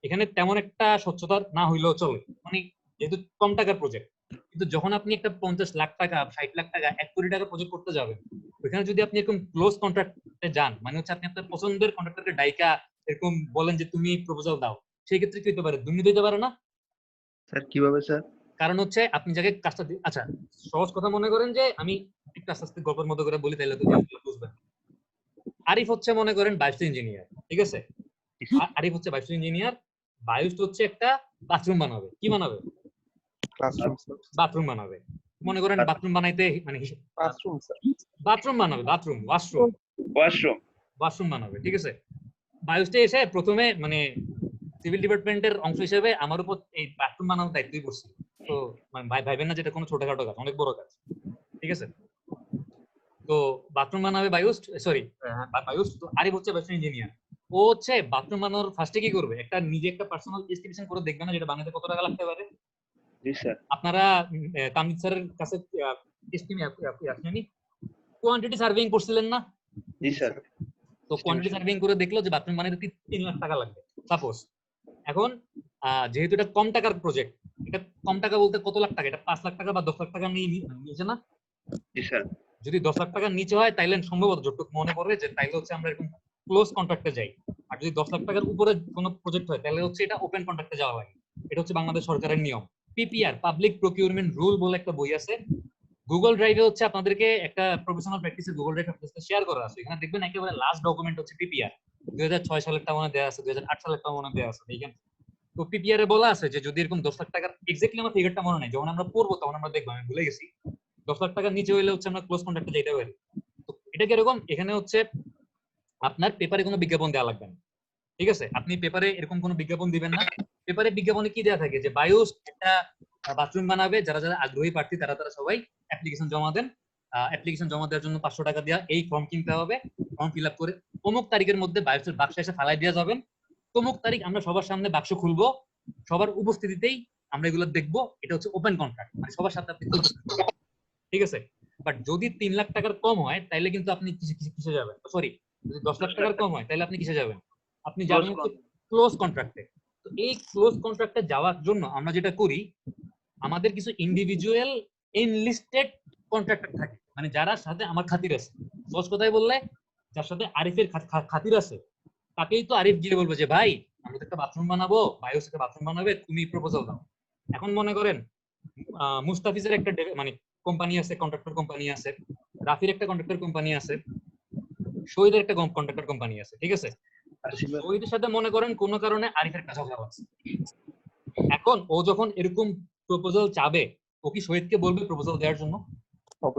এখানে তেমন একটা স্বচ্ছতা না হইলেও চলে, মানে যেহেতু কম টাকার প্রজেক্ট। কিন্তু যখন আপনি একটা 50 লাখ টাকা 60 লাখ টাকা 1 কোটি টাকা প্রজেক্ট করতে যাবেন, ওইখানে যদি আপনি এরকম ক্লোজ কন্ট্রাক্টে যান, মানে হচ্ছে আপনি আপনার পছন্দের কন্ট্রাক্টরকে ডাইকা এরকম বলেন যে তুমি প্রপোজাল দাও, সেই ক্ষেত্রে কি হতে পারে? দুর্নীতি হতে পারে না? স্যার কিভাবে স্যার? কারণ হচ্ছে আপনি যাকে কাজটা আচ্ছা সহজ কথা মনে করেন যে আমি একটু আস্তে আস্তে গল্পের মতো করে বলি, তাইলে তো বুঝবেন। আরিফ হচ্ছে মনে করেন বায়োস্ট ইঞ্জিনিয়ার, ঠিক আছে? আরিফ হচ্ছে বায়োস্ট ইঞ্জিনিয়ার, বায়োস্ট হচ্ছে একটা বাথরুম বানাবে। কি বানাবে? Classroom sir. বাথরুম বানাবে। মনে করেন বাথরুম বানাইতে মানে ক্লাসরুম স্যার। বাথরুম বানাবে, বাথরুম ওয়াশরুম ওয়াশরুম বানাবে। ঠিক আছে, বায়োস্টে এসে প্রথমে মানে সিভিল ডিপার্টমেন্টের অংশ হিসেবে আমার উপর এই বাথরুম বানানোর দায়িত্বই পড়ছে। তো মানে ভাইবেন না যেটা কোনো ছোটখাটো কাজ, অনেক বড় কাজ। ঠিক আছে, তো বাথরুম বানাবে বায়োস্ট, সরি বায়োস্ট। তো আরিফ হচ্ছে বায়োস্ট ইঞ্জিনিয়ার, ও হচ্ছে বাথরুম বানানোর ফার্স্টে কি করবে, একটা নিজে একটা পার্সোনাল এস্টিমেশন করে দেখবে না যেটা বানাতে কত টাকা লাগতে পারে। জি স্যার। আপনারা তামজিদ স্যারের কাছে কোয়ান্টিটি সার্ভেইং করছিলেন না? জি স্যার। তো কোয়ান্টিটি সার্ভিং করে দেখলো যে বাথরুম বানাইতে 3 লাখ টাকা লাগবে সাপোজ। এখন যেহেতু এটা কম টাকার প্রজেক্ট, এটা কম টাকা বলতে কত লাখ টাকা, এটা 5 লাখ টাকা বা 10 লাখ টাকা নিচে না। জি স্যার। যদি 10 লাখ টাকার নিচে হয় তাইলে সম্ভবত যতটুকু মনে পড়ে যে তাইলে হচ্ছে আমরা এরকম ক্লোজ কন্ট্রাক্টে যাই। আর যদি 10 লাখ টাকার উপরে কোনো প্রজেক্ট হয় তাহলে হচ্ছে এটা ওপেন কন্ট্রাক্টে যাওয়া লাগে। এটা হচ্ছে বাংলাদেশ সরকারের নিয়ম। পিপিআর পাবলিক প্রকিউরমেন্ট রুল বলে একটা বই আছে, গুগল ড্রাইভে হচ্ছে আপনাদেরকে একটা প্রফেশনাল প্র্যাকটিসের গুগল ড্রাইভ আপনাদের শেয়ার করা আছে। এখানে দেখবেন একেবারে লাস্ট ডকুমেন্ট হচ্ছে পিপিআর, 2006 সালেরটা মনে দেয়া আছে, 2008 সালেরটা মনে দেয়া আছে। এখানে তো পিপিআর এ বলা আছে যে যদি এরকম 10 লাখ টাকার, এক্স্যাক্টলি আমার ফিগারটা মনে নাই, যখন আমরা পড়বো তখন আমরা দেখবো, আমি ভুলে গেছি, 10 লাখ টাকার নিচে হইলে হচ্ছে আমরা ক্লোজ কন্ট্রাক্টে যাইতে পারি। তো এটা কিরকম, এখানে হচ্ছে আপনার পেপারে কোনো বিজ্ঞাপন দেওয়া লাগবে না, ঠিক আছে? আপনি পেপারে এরকম কোনো বিজ্ঞাপন দিবেন না। পেপারে বিজ্ঞাপনে কি দেওয়া থাকে যে বায়ুস একটা বাথরুম বানাবে, যারা যারা আগ্রহী প্রার্থী তারা সবাই অ্যাপ্লিকেশন জমা দেন। অ্যাপ্লিকেশন জমা দেওয়ার জন্য 500 টাকা দেওয়া, এই ফর্ম কিনতে হবে, ফর্ম ফিল আপ করে অমুক তারিখের মধ্যে বায়ুসের বাক্সে এসে ফালাই দেওয়া যাবেন। অমুক তারিখ আমরা সবার সামনে বাক্স খুলবো, সবার উপস্থিতিতেই আমরা এগুলো দেখবো। এটা হচ্ছে ওপেন কন্ট্রাক্ট, মানে সবার সাথে আপনি, ঠিক আছে? বাট যদি 3 লাখ টাকার কম হয় তাহলে কিন্তু আপনি কিসে যাবেন, সরি যদি 10 লাখ টাকার কম হয় তাহলে আপনি কিসে যাবেন, আপনি যাবেন হচ্ছে ক্লোজ কন্ট্রাক্টে। তো এই ক্লোজ কন্ট্রাক্টে যাওয়ার জন্য আমরা যেটা করি, আমাদের কিছু ইন্ডিভিজুয়াল এনলিস্টেড কন্ট্রাক্টর থাকে, মানে যারা সাথে আমার খাতির আছে। সহজ কথায় বললে, যার সাথে আরিফের খাতির আছে তাকেই তো আরিফ গিয়ে বলবে যে ভাই আমরা তো একটা বাথরুম বানাবো, বায়ুস একটা বাথরুম বানাবে, তুমি প্রপোজাল দাও। এখন মনে করেন মুস্তাফিজের একটা মানে কোম্পানি আছে, কন্ট্রাক্টর কোম্পানি আছে, রাফির একটা কন্ট্রাক্টর কোম্পানি আছে, শহীদের একটা কন্ট্রাক্টর কোম্পানি আছে, ঠিক আছে? শহীদের সাথে মনে করেন কোনো কারণে আরিফের একটা ঝগড়া আছে। এখন ও যখন এরকম প্রপোজাল চাবে, ও কি শহীদকে বলবে প্রপোজাল দেওয়ার জন্য?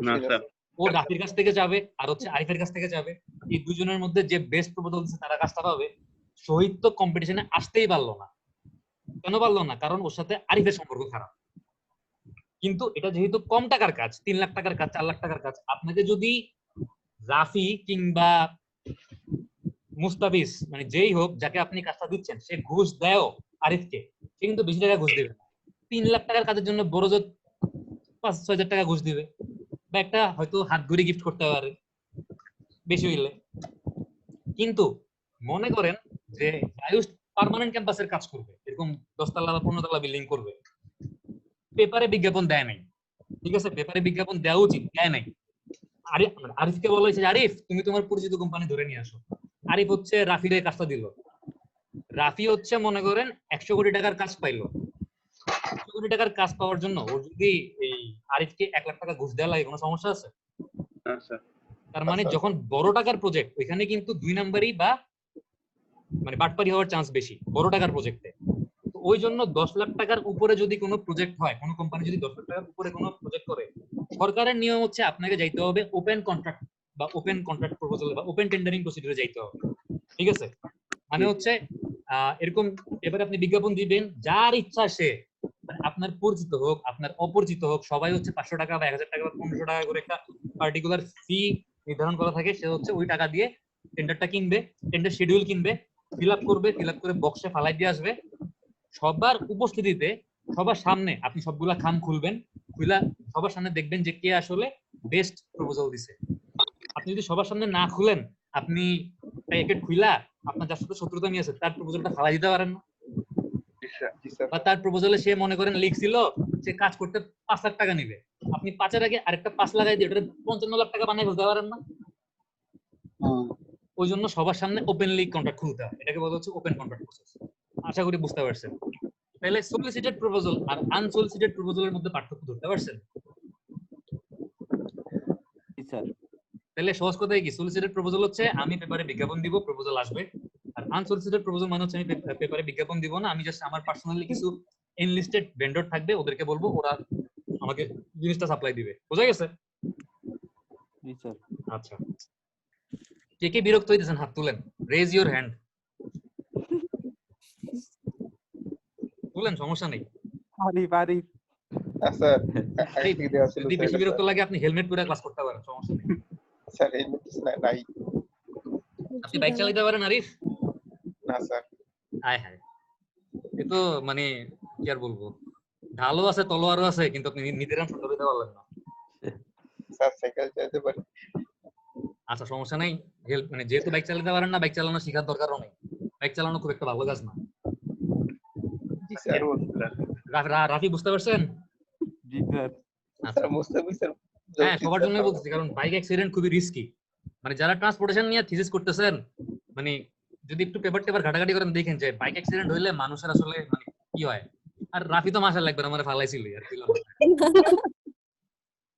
না স্যার। ও রাফির কাছ থেকে যাবে আর হচ্ছে আরিফের কাছ থেকে যাবে, এই দুজনের মধ্যে যে বেস্ট প্রপোজাল দিচ্ছে তারা কাজটা পাবে। শহীদ তো কম্পিটিশনে আসতেই পারলো না। কেন পারলো না? কারণ ওর সাথে আরিফের সম্পর্ক খারাপ। কিন্তু এটা যেহেতু কম টাকার কাজ, 3 লাখ টাকার কাজ, 4 লাখ টাকার কাজ, আপনাকে যদি রাফি কিংবা মুস্তাফিজ মানে যেই হোক যাকে আপনি কাজটা দিচ্ছেন, সে ঘুষ দেয় আরিফকে, সে কিন্তু বেশি টাকা ঘুষ দেবে না। 3 লাখ টাকার কাজের জন্য বড় জোর 5-6 হাজার টাকা ঘুষ দিবে, বা একটা হয়তো হাত ঘড়ি গিফট করতে পারে বেশি হইলে। কিন্তু মনে করেন যে বায়ুস পার্মানেন্ট ক্যাম্পাসের কাজ করবে, এরকম 10 তলা বা 15 তলা বিল্ডিং করবে, পেপারে বিজ্ঞাপন দেয় নাই, ঠিক আছে? পেপারে বিজ্ঞাপন দেওয়া উচিত, দেয় নাই। আরিফকে বলা হয়েছে আরিফ তুমি তোমার পরিচিত কোম্পানি ধরে নিয়ে আসো। আরিফ হচ্ছে রাফিরে কাজটা দিল। রাফি হচ্ছে মনে করেন 100 কোটি টাকার কাজ পাইলো। 100 কোটি টাকার কাজ পাওয়ার জন্য ওর যদি এই আরিফকে 1 লাখ টাকা ঘুষ দেওয়া লাগে, কোনো সমস্যা আছে? তার মানে যখন বড় টাকার প্রজেক্ট, ওইখানে কিন্তু 2 নাম্বারই বা মানে বাটপারি হওয়ার চান্স বেশি বড় টাকার প্রজেক্টে। তো ওই জন্য 10 লাখ টাকার উপরে যদি কোনো প্রজেক্ট হয়, কোনো কোম্পানি যদি 10 লাখ টাকার উপরে কোনো প্রজেক্ট করে, সরকারের নিয়ম হচ্ছে আপনাকে যাইতে হবে ওপেন কন্ট্রাক্ট বা ওপেন কন্ট্রাক্ট প্রপোজাল বা ওপেন টেন্ডারিং প্রসিডিউরে যাইতে হবে, ঠিক আছে? মানে হচ্ছে এরকম এবারে আপনি বিজ্ঞাপন দিবেন, যার ইচ্ছা সে, মানে আপনার পরিচিত হোক আপনার অপরিচিত হোক, সবাই হচ্ছে 500 টাকা বা 1000 টাকা বা 1500 টাকা করে একটা পার্টিকুলার ফি নির্ধারণ করা থাকে। সে হচ্ছে ওই টাকা দিয়ে টেন্ডারটা কিনবে, টেন্ডার শিডিউল কিনবে, ফিল আপ করবে, ফিল আপ করে বক্সে ফালাই দিয়ে আসবে। সবার উপস্থিতিতে সবার সামনে আপনি সবগুলা খাম খুলবেন, খুলা সবার সামনে দেখবেন যে কে আসলে বেস্ট প্রপোজাল দিছে। আপনি যদি সবার সামনে না খুলেন, আপনি প্যাকেট খুলা আপনার যার সাথে শত্রুতা নিয়ে আছে তার প্রপোজালটা ফালাই দিতে পারেন না। বা তার প্রপোজালে সে মনে করেন লিখছিল সে কাজ করতে 5 লাখ টাকা নিবে, আপনি 5 এর আগে আরেকটা 5 লাগাই দিয়ে ওটা 55 লাখ টাকা বানাই ফেলতে পারেন না। ওই জন্য সবার সামনে ওপেনলি কন্ট্রাক্ট খুলতে হয়, এটাকে বলা হচ্ছে ওপেন কন্ট্রাক্ট প্রসেস। আশা করি বুঝতে পারছেন। তাহলে সলিসিটেড প্রপোজাল আর আনসলিসিটেড প্রপোজালের মধ্যে পার্থক্য ধরতে পারছেন? তাহলে সহজ কথাই কি, সলিসিটেড প্রপোজাল হচ্ছে আমি পেপারে বিজ্ঞাপন দিব, প্রপোজাল আসবে। আর আনসলিসিটেড প্রপোজাল মানে হচ্ছে আমি পেপারে বিজ্ঞাপন দিব না, আমি জাস্ট আমার পার্সোনালি কিছু এনলিস্টেড ভেন্ডর থাকবে, ওদেরকে বলবো ওরা আমাকে জিনিসটা সাপ্লাই দিবে। বোঝা গেছে? আচ্ছা, কে কে বিরক্ত হইতেছেন হাত তুলেন, রেজ ইওর হ্যান্ড, তুলেন, সমস্যা নেই। যদি বেশি বিরক্ত লাগে আপনি হেলমেট পরে ক্লাস করতে পারেন, সমস্যা নেই। স্যার হেলমেট নাই। আপনি বাইক চালাতে পারেন আরিফ? না স্যার। হায় হায়, এ তো মানে কি আর বলবো, ঢালও আছে তলোয়ারও আছে, কিন্তু আপনি নিতেরাম ধরে দিতে পারলেন না। স্যার সাইকেল চালাতে পারি। আচ্ছা সমস্যা নেই, হেল্প মানে যেহেতু বাইক চালাতে পারেন না, বাইক চালানো শেখার দরকারও নেই। বাইক চালানো খুব একটা ভালো কাজ না। জি স্যার। রাফি বুঝতে পারছেন? জি স্যার। আচ্ছা স্যার মুস্তাফিজ স্যার হ্যাঁ, সবার জন্য বলতেছি, কারণ বাইক অ্যাক্সিডেন্ট খুবই রিস্কি। মানে যারা ট্রান্সপোর্টেশন নিয়ে থিসিস করতেছেন, মানে যদি একটু পেপার ঘাটাঘাটি করেন দেখেন যে বাইক অ্যাক্সিডেন্ট হইলে মানুষের আসলে মানে কি হয়। আর রাফি তো মাশাআল্লাহ একবার আমার ফালাইছিল আর কি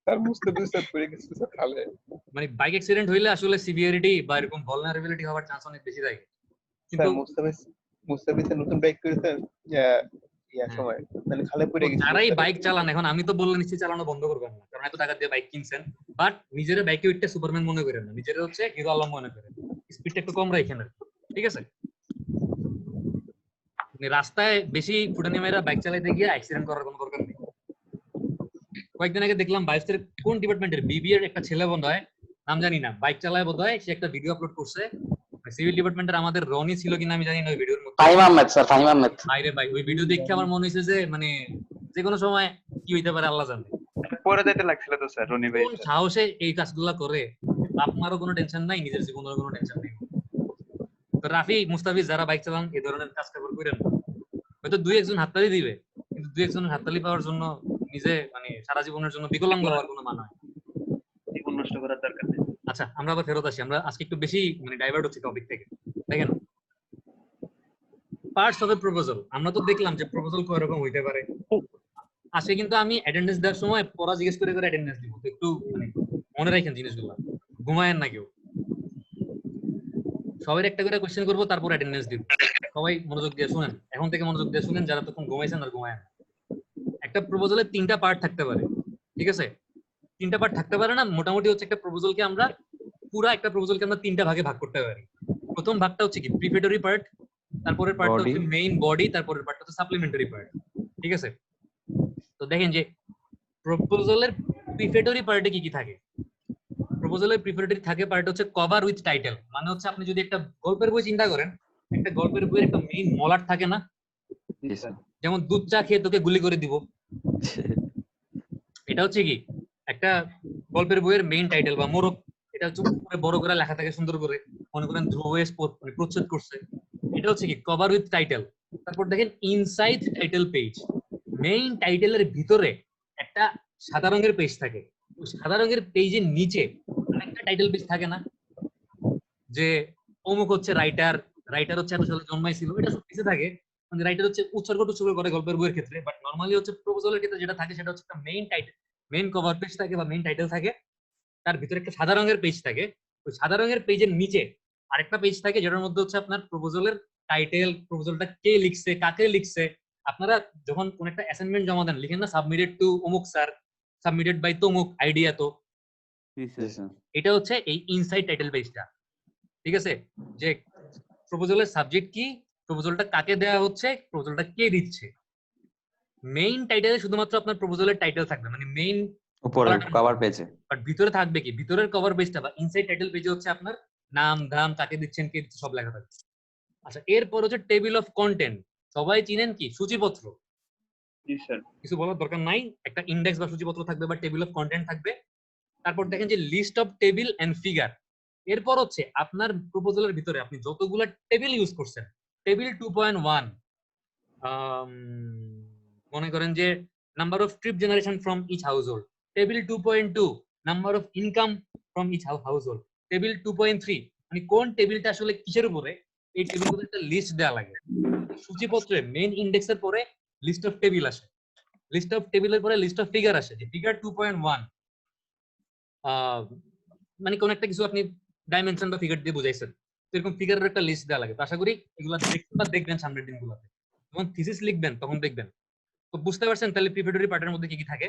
স্যার মুস্তাফিজ স্যার পড়ে গেছে স্যার খালে। মানে বাইক অ্যাক্সিডেন্ট হইলে আসলে সিভিয়ারিটি বা এরকম ভালনারেবিলিটি হওয়ার চান্স অনেক বেশি থাকে। কিন্তু স্যার মুস্তাফিজ স্যার নতুন বাইক কিনেছে সময় মানে খালে পড়ে গেছে। যারাই বাইক চালান, এখন আমি তো বললে নিশ্চয়ই চালানো বন্ধ করবেন না, কারণ এত টাকা দিয়ে বাইক কিনছেন। বাট নিজের বাইকে উঠতে সুপারম্যান মনে করেন না, নিজের হচ্ছে হিরো আলম মনে করেন। স্পিডটা একটু কম রাখেন, ঠিক আছে? রাস্তায় বেশি ফুটানি মেয়েরা বাইক চালাইতে গিয়ে অ্যাক্সিডেন্ট করার কোনো দরকার নেই। কয়েকদিন আগে দেখলাম বায়োস্টের কোন ডিপার্টমেন্টের বিবি এর একটা ছেলে বোধ হয়, নাম জানি না, বাইক চালায় বোধ হয়, সে একটা ভিডিও আপলোড করছে। সিভিল ডিপার্টমেন্টের আমাদের রনি ছিল কিনা আমি জানি না ওই ভিডিওর মধ্যে। ফাহিম আহমেদ স্যার, ফাহিম আহমেদ। বাইরে ভাই ওই ভিডিও দেখে আমার মনে হয়েছে যে মানে যে কোনো সময় কি হইতে পারে আল্লাহ জানে। পরে যাইতে লাগছিল তো স্যার রনি ভাই। কোন সাহসে এই কাজগুলো করে? আপনারও কোনো টেনশন নাই, নিজের জীবনেরও কোনো টেনশন নেই। তো রাফি মুস্তাফিজ যারা বাইক চালান এই ধরনের কাজ কারবার করেন না। হয়তো দুই একজন হাততালি দিবে, কিন্তু দুই একজনের হাততালি পাওয়ার জন্য নিজে মানে সারা জীবনের জন্য বিকলাঙ্গ হওয়ার কোনো মানে হয় জীবন নষ্ট করার দরকার নেই। আচ্ছা আমরা আবার ফেরত আসি, আমরা আজকে একটু বেশি মানে ডাইভার্ট হচ্ছি টপিক থেকে। দেখেন পার্টস অফ এ প্রপোজাল, আমরা তো দেখলাম যে প্রপোজাল কয় রকম হইতে পারে। আজকে কিন্তু আমি অ্যাটেন্ডেন্স দেওয়ার সময় পড়া জিজ্ঞেস করে করে অ্যাটেন্ডেন্স দিব, তো একটু মানে মনে রাখেন জিনিসগুলো, ঘুমায়েন না কেউ। সবাই একটা করে কোশ্চেন করবো, তারপর অ্যাটেন্ডেন্স দিব। সবাই মনোযোগ দিয়ে শুনেন, এখন থেকে মনোযোগ দিয়ে শুনেন যারা তখন ঘুমাইছেন আর ঘুমায়েন। একটা প্রপোজালে 3টা পার্ট থাকতে পারে, ঠিক আছে? 3টা পার্ট থাকতে পারে না, মোটামুটি হচ্ছে একটা প্রপোজালকে আমরা পুরো একটা প্রপোজালকে আমরা 3টা ভাগে ভাগ করতে পারি। প্রথম ভাগটা হচ্ছে কি প্রিপেটরি পার্ট, তারপরের পার্টটা হচ্ছে মেইন বডি, তারপরের পার্টটা হচ্ছে সাপ্লিমেন্টারি পার্ট, ঠিক আছে? তো দেখেন যে প্রপোজালের প্রিপেটরি পার্টে কি কি থাকে। প্রপোজালের প্রিপেটরি থাকে পার্ট হচ্ছে কভার উইথ টাইটেল, মানে হচ্ছে আপনি যদি একটা গল্পের বই চিন্তা করেন, একটা গল্পের বইয়ের একটা মেইন মলাট থাকে না, যেমন দুধ চা খেয়ে তোকে গুলি করে দিব, এটা হচ্ছে কি একটা গল্পের বইয়ের মেইন টাইটেল বা মোড়ক। এটা হচ্ছে উপরে বড় করে লেখা থাকে সুন্দর করে, মনে করেন ধ্রুবেশ প্রচ্ছদ করছে, এটা হচ্ছে কি কভার উইথ টাইটেল। তারপর দেখেন ইনসাইড টাইটেল পেজ, মেইন টাইটেলের ভিতরে একটা সাদা রঙের পেজ থাকে, ওই সাদা রঙের পেজের নিচে আরেকটা টাইটেল পেজ থাকে না, যে অমুক হচ্ছে রাইটার, রাইটার হচ্ছে এত সালে জন্মাইছিল, এটা সব কিছু থাকে। মানে রাইটার হচ্ছে উৎসর্গ টুৎসর্গ করে গল্পের বইয়ের ক্ষেত্রে, বাট নরমালি হচ্ছে প্রপোজালের ক্ষেত্রে যেটা থাকে সেটা হচ্ছে একটা main title, main cover page থাকে বা মেইন টাইটেল থাকে, তার ভিতরে একটা সাদা রঙের পেজ থাকে, ওই সাদা রঙের পেজের নিচে আরেকটা পেজ থাকে যেটার মধ্যে হচ্ছে আপনার প্রপোজালের টাইটেল, প্রপোজালটা কে লিখছে, কাকে লিখছে। আপনারা যখন কোন একটা অ্যাসাইনমেন্ট জমা দেন লিখেন না সাবমিটেড টু অমুক স্যার, সাবমিটেড বাই তমুক আইডিয়া, তো এটা হচ্ছে এই ইনসাইড টাইটেল পেজটা, ঠিক আছে? যে প্রপোজালের সাবজেক্ট কি, প্রপোজালটা কাকে দেওয়া হচ্ছে, প্রপোজালটা কে দিচ্ছে। মেইন টাইটেলে শুধুমাত্র আপনার প্রপোজালের টাইটেল থাকবে, মানে মেইন উপরে কভার পেজে, বাট ভিতরে থাকবে কি, ভিতরের কভার পেজটা বা ইনসাইড টাইটেল পেজে হচ্ছে আপনার নাম ধাম, কাকে দিচ্ছেন, কে দিচ্ছে, সব লেখা থাকবে। আচ্ছা এরপর হচ্ছে টেবিল অফ কন্টেন্ট, সবাই চিনেন কি সূচিপত্র, জি স্যার। কিছু বলার দরকার নাই, একটা ইন্ডেক্স বা সূচিপত্র থাকবে বা টেবিল অফ কন্টেন্ট থাকবে। তারপর দেখেন যে list of table and figure, এরপর হচ্ছে আপনার প্রপোজালের ভিতরে আপনি যতগুলো টেবিল ইউজ করছেন, টেবিল 2.1 মনে করেন যে number of trip generation from each household, table 2.2 number of income from each household, table 2.3 মানে কোন টেবিলটা আসলে কিসের উপরে, এই টেবিলগুলোর একটা লিস্ট দেওয়া লাগে। সূচিপত্রে মেইন ইন্ডেক্সের পরে লিস্ট অফ টেবিল আসে, লিস্ট অফ টেবিলের পরে লিস্ট অফ ফিগার আসে, যে ফিগার 2.1 মানে কোন একটা কিছু আপনি ডাইমেনশন বা ফিগার দিয়ে বুঝাইছেন, এরকম ফিগারের একটা লিস্ট দেওয়া লাগে। তো আশা করি এগুলো দেখবেন সামনের দিনগুলোতে যখন থিসিস লিখবেন তখন দেখবেন। তো বুঝতে পারছেন তাহলে প্রিপারেটরি পার্টের মধ্যে কি কি থাকে।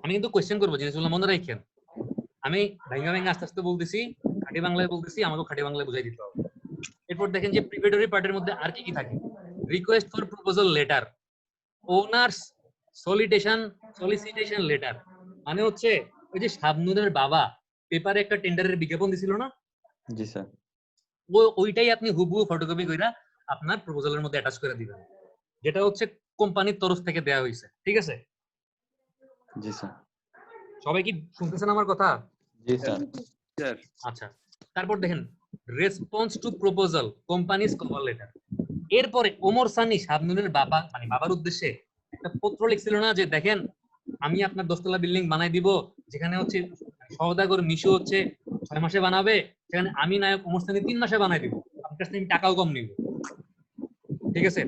আমি কিন্তু কোশ্চেন করবো, জিনিসগুলো মনে রাখেন। আমি ভাঙ্গা ভাঙ্গা আস্তে আস্তে বলতেছি, খাঁটি বাংলায় বলতেছি, আমাকে খাঁটি বাংলায় বুঝাই দিতে হবে। এরপর দেখেন যে প্রিপারেটরি পার্টের মধ্যে আর কি কি থাকে। Request for proposal letter, owners solicitation letter, মানে হচ্ছে ওই যে শাবনুরের বাবা পেপারে একটা টেন্ডারের বিজ্ঞাপন দিছিল না, জি স্যার, ওইটাই আপনি হুবহু ফটোকপি কইরা আপনার প্রপোজালের মধ্যে অ্যাটাচ করে দিবেন, যেটা হচ্ছে কোম্পানির তরফ থেকে দেয়া হয়েছে, ঠিক আছে? জি স্যার, সবাই কি শুনতেছেন আমার কথা? জি স্যার। স্যার আচ্ছা, তারপর দেখেন response to proposal companies cover letter. এরপরে ওমর সানি শাবনুরের বাবা মানে বাবার উদ্দেশ্যে একটা পত্র লিখছিল না যে দেখেন আমি আপনার 10 তলা বিল্ডিং বানাই দিব, যেখানে হচ্ছে সওদাগর মিশু হচ্ছে 6 মাসে বানাবে, সেখানে আমি নায়ক ওমর সানি 3 মাসে বানাই দিব, আপনার কাছ থেকে আমি টাকাও কম নিব। ঠিক আছে,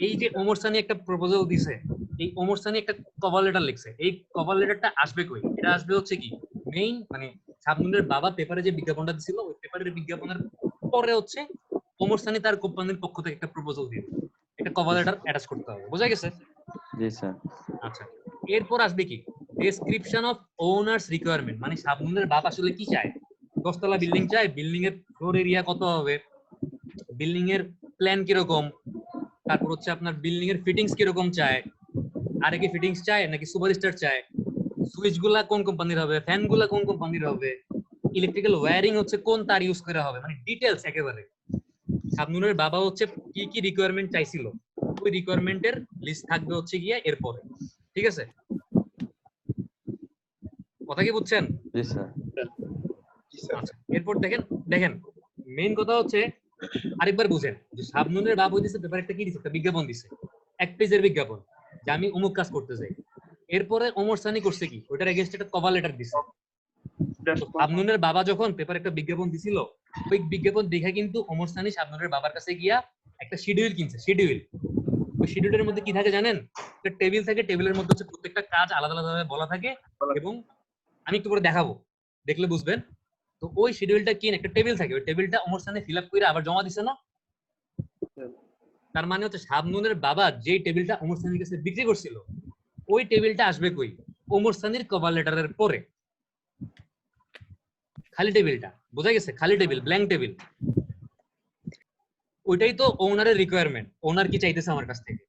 এই যে ওমর সানি একটা প্রপোজাল দিছে, এই ওমর সানি একটা কভার লেটার লিখছে, এই কভার লেটারটা আসবে কই? এটা আসবে হচ্ছে কি মেইন মানে শাবনুরের বাবা পেপারে যে বিজ্ঞাপনটা দিছিল ওই পেপারের বিজ্ঞাপনের পরে হচ্ছে ওমর সানি তার কোম্পানির পক্ষ থেকে একটা প্রপোজাল দিয়ে একটা কভার লেটার অ্যাটাচ করতে হবে। বোঝা গেছে? জি স্যার। আচ্ছা, এরপর আসবে কি ডেসক্রিপশন অফ ওনার্স রিকোয়ারমেন্ট, মানে শাবনুরের বাপ আসলে কি চায়। 10 তলা বিল্ডিং চায়, বিল্ডিং এর ফ্লোর এরিয়া কত হবে, বিল্ডিং এর প্ল্যান কিরকম, তারপর হচ্ছে আপনার বিল্ডিং এর ফিটিংস কিরকম চায়, আরে কি ফিটিংস চায় নাকি সুপারস্টার চায়, সুইচ গুলা কোন কোম্পানির হবে, ফ্যান গুলা কোন কোম্পানির হবে, ইলেকট্রিক্যাল ওয়্যারিং হচ্ছে কোন তার ইউজ করা হবে, মানে ডিটেলস একেবারে। শাবনুরের বাবা হচ্ছে কি কি রিকোয়ারমেন্ট চাইছিল ওই রিকোয়ারমেন্টের লিস্ট থাকবে হচ্ছে গিয়ে এরপরে। ঠিক আছে, কথা কি বুঝছেন? জি স্যার। জি স্যার। আচ্ছা, এরপর দেখেন দেখেন মেইন কথা হচ্ছে আরেকবার বুঝেন যে শাবনুরের বাপ হইতেছে পেপার একটা কি দিছে, একটা বিজ্ঞাপন দিছে, 1 পেজের বিজ্ঞাপন যে আমি অমুক কাজ করতে চাই। এরপরে ওমর সানি করছে কি ওইটার এগেইনস্ট একটা কভার লেটার দিছে। তো শাবনুরের বাবা যখন পেপার একটা বিজ্ঞাপন দিছিল ওই বিজ্ঞাপন দেখে কিন্তু ওমর সানি শাবনুরের বাবার কাছে গিয়া একটা শিডিউল কিনছে। শিডিউল, ওই শিডিউলের মধ্যে কি থাকে জানেন? একটা টেবিল থাকে, টেবিলের মধ্যে হচ্ছে প্রত্যেকটা কাজ আলাদা আলাদা ভাবে বলা থাকে এবং আমি একটু করে দেখাবো, দেখলে বুঝবেন। তো ওই শিডিউলটা কিনে একটা টেবিল থাকে, ওই টেবিলটা ওমর সানি ফিল আপ করে আবার জমা দিছে না। তার মানে হচ্ছে শাবনুরের বাবা যে টেবিলটা ওমর সানির কাছে বিক্রি করছিল ওই টেবিলটা আসবে কই? ওমর সানির কভার লেটারের পরে। খালি টেবিলটা, বোঝা গেছে? খালি টেবিল, ব্ল্যাঙ্ক টেবিল, ওইটাই তো ওনারের রিকোয়ারমেন্ট, ওনার কি চাইতেছে আমার কাছ থেকে।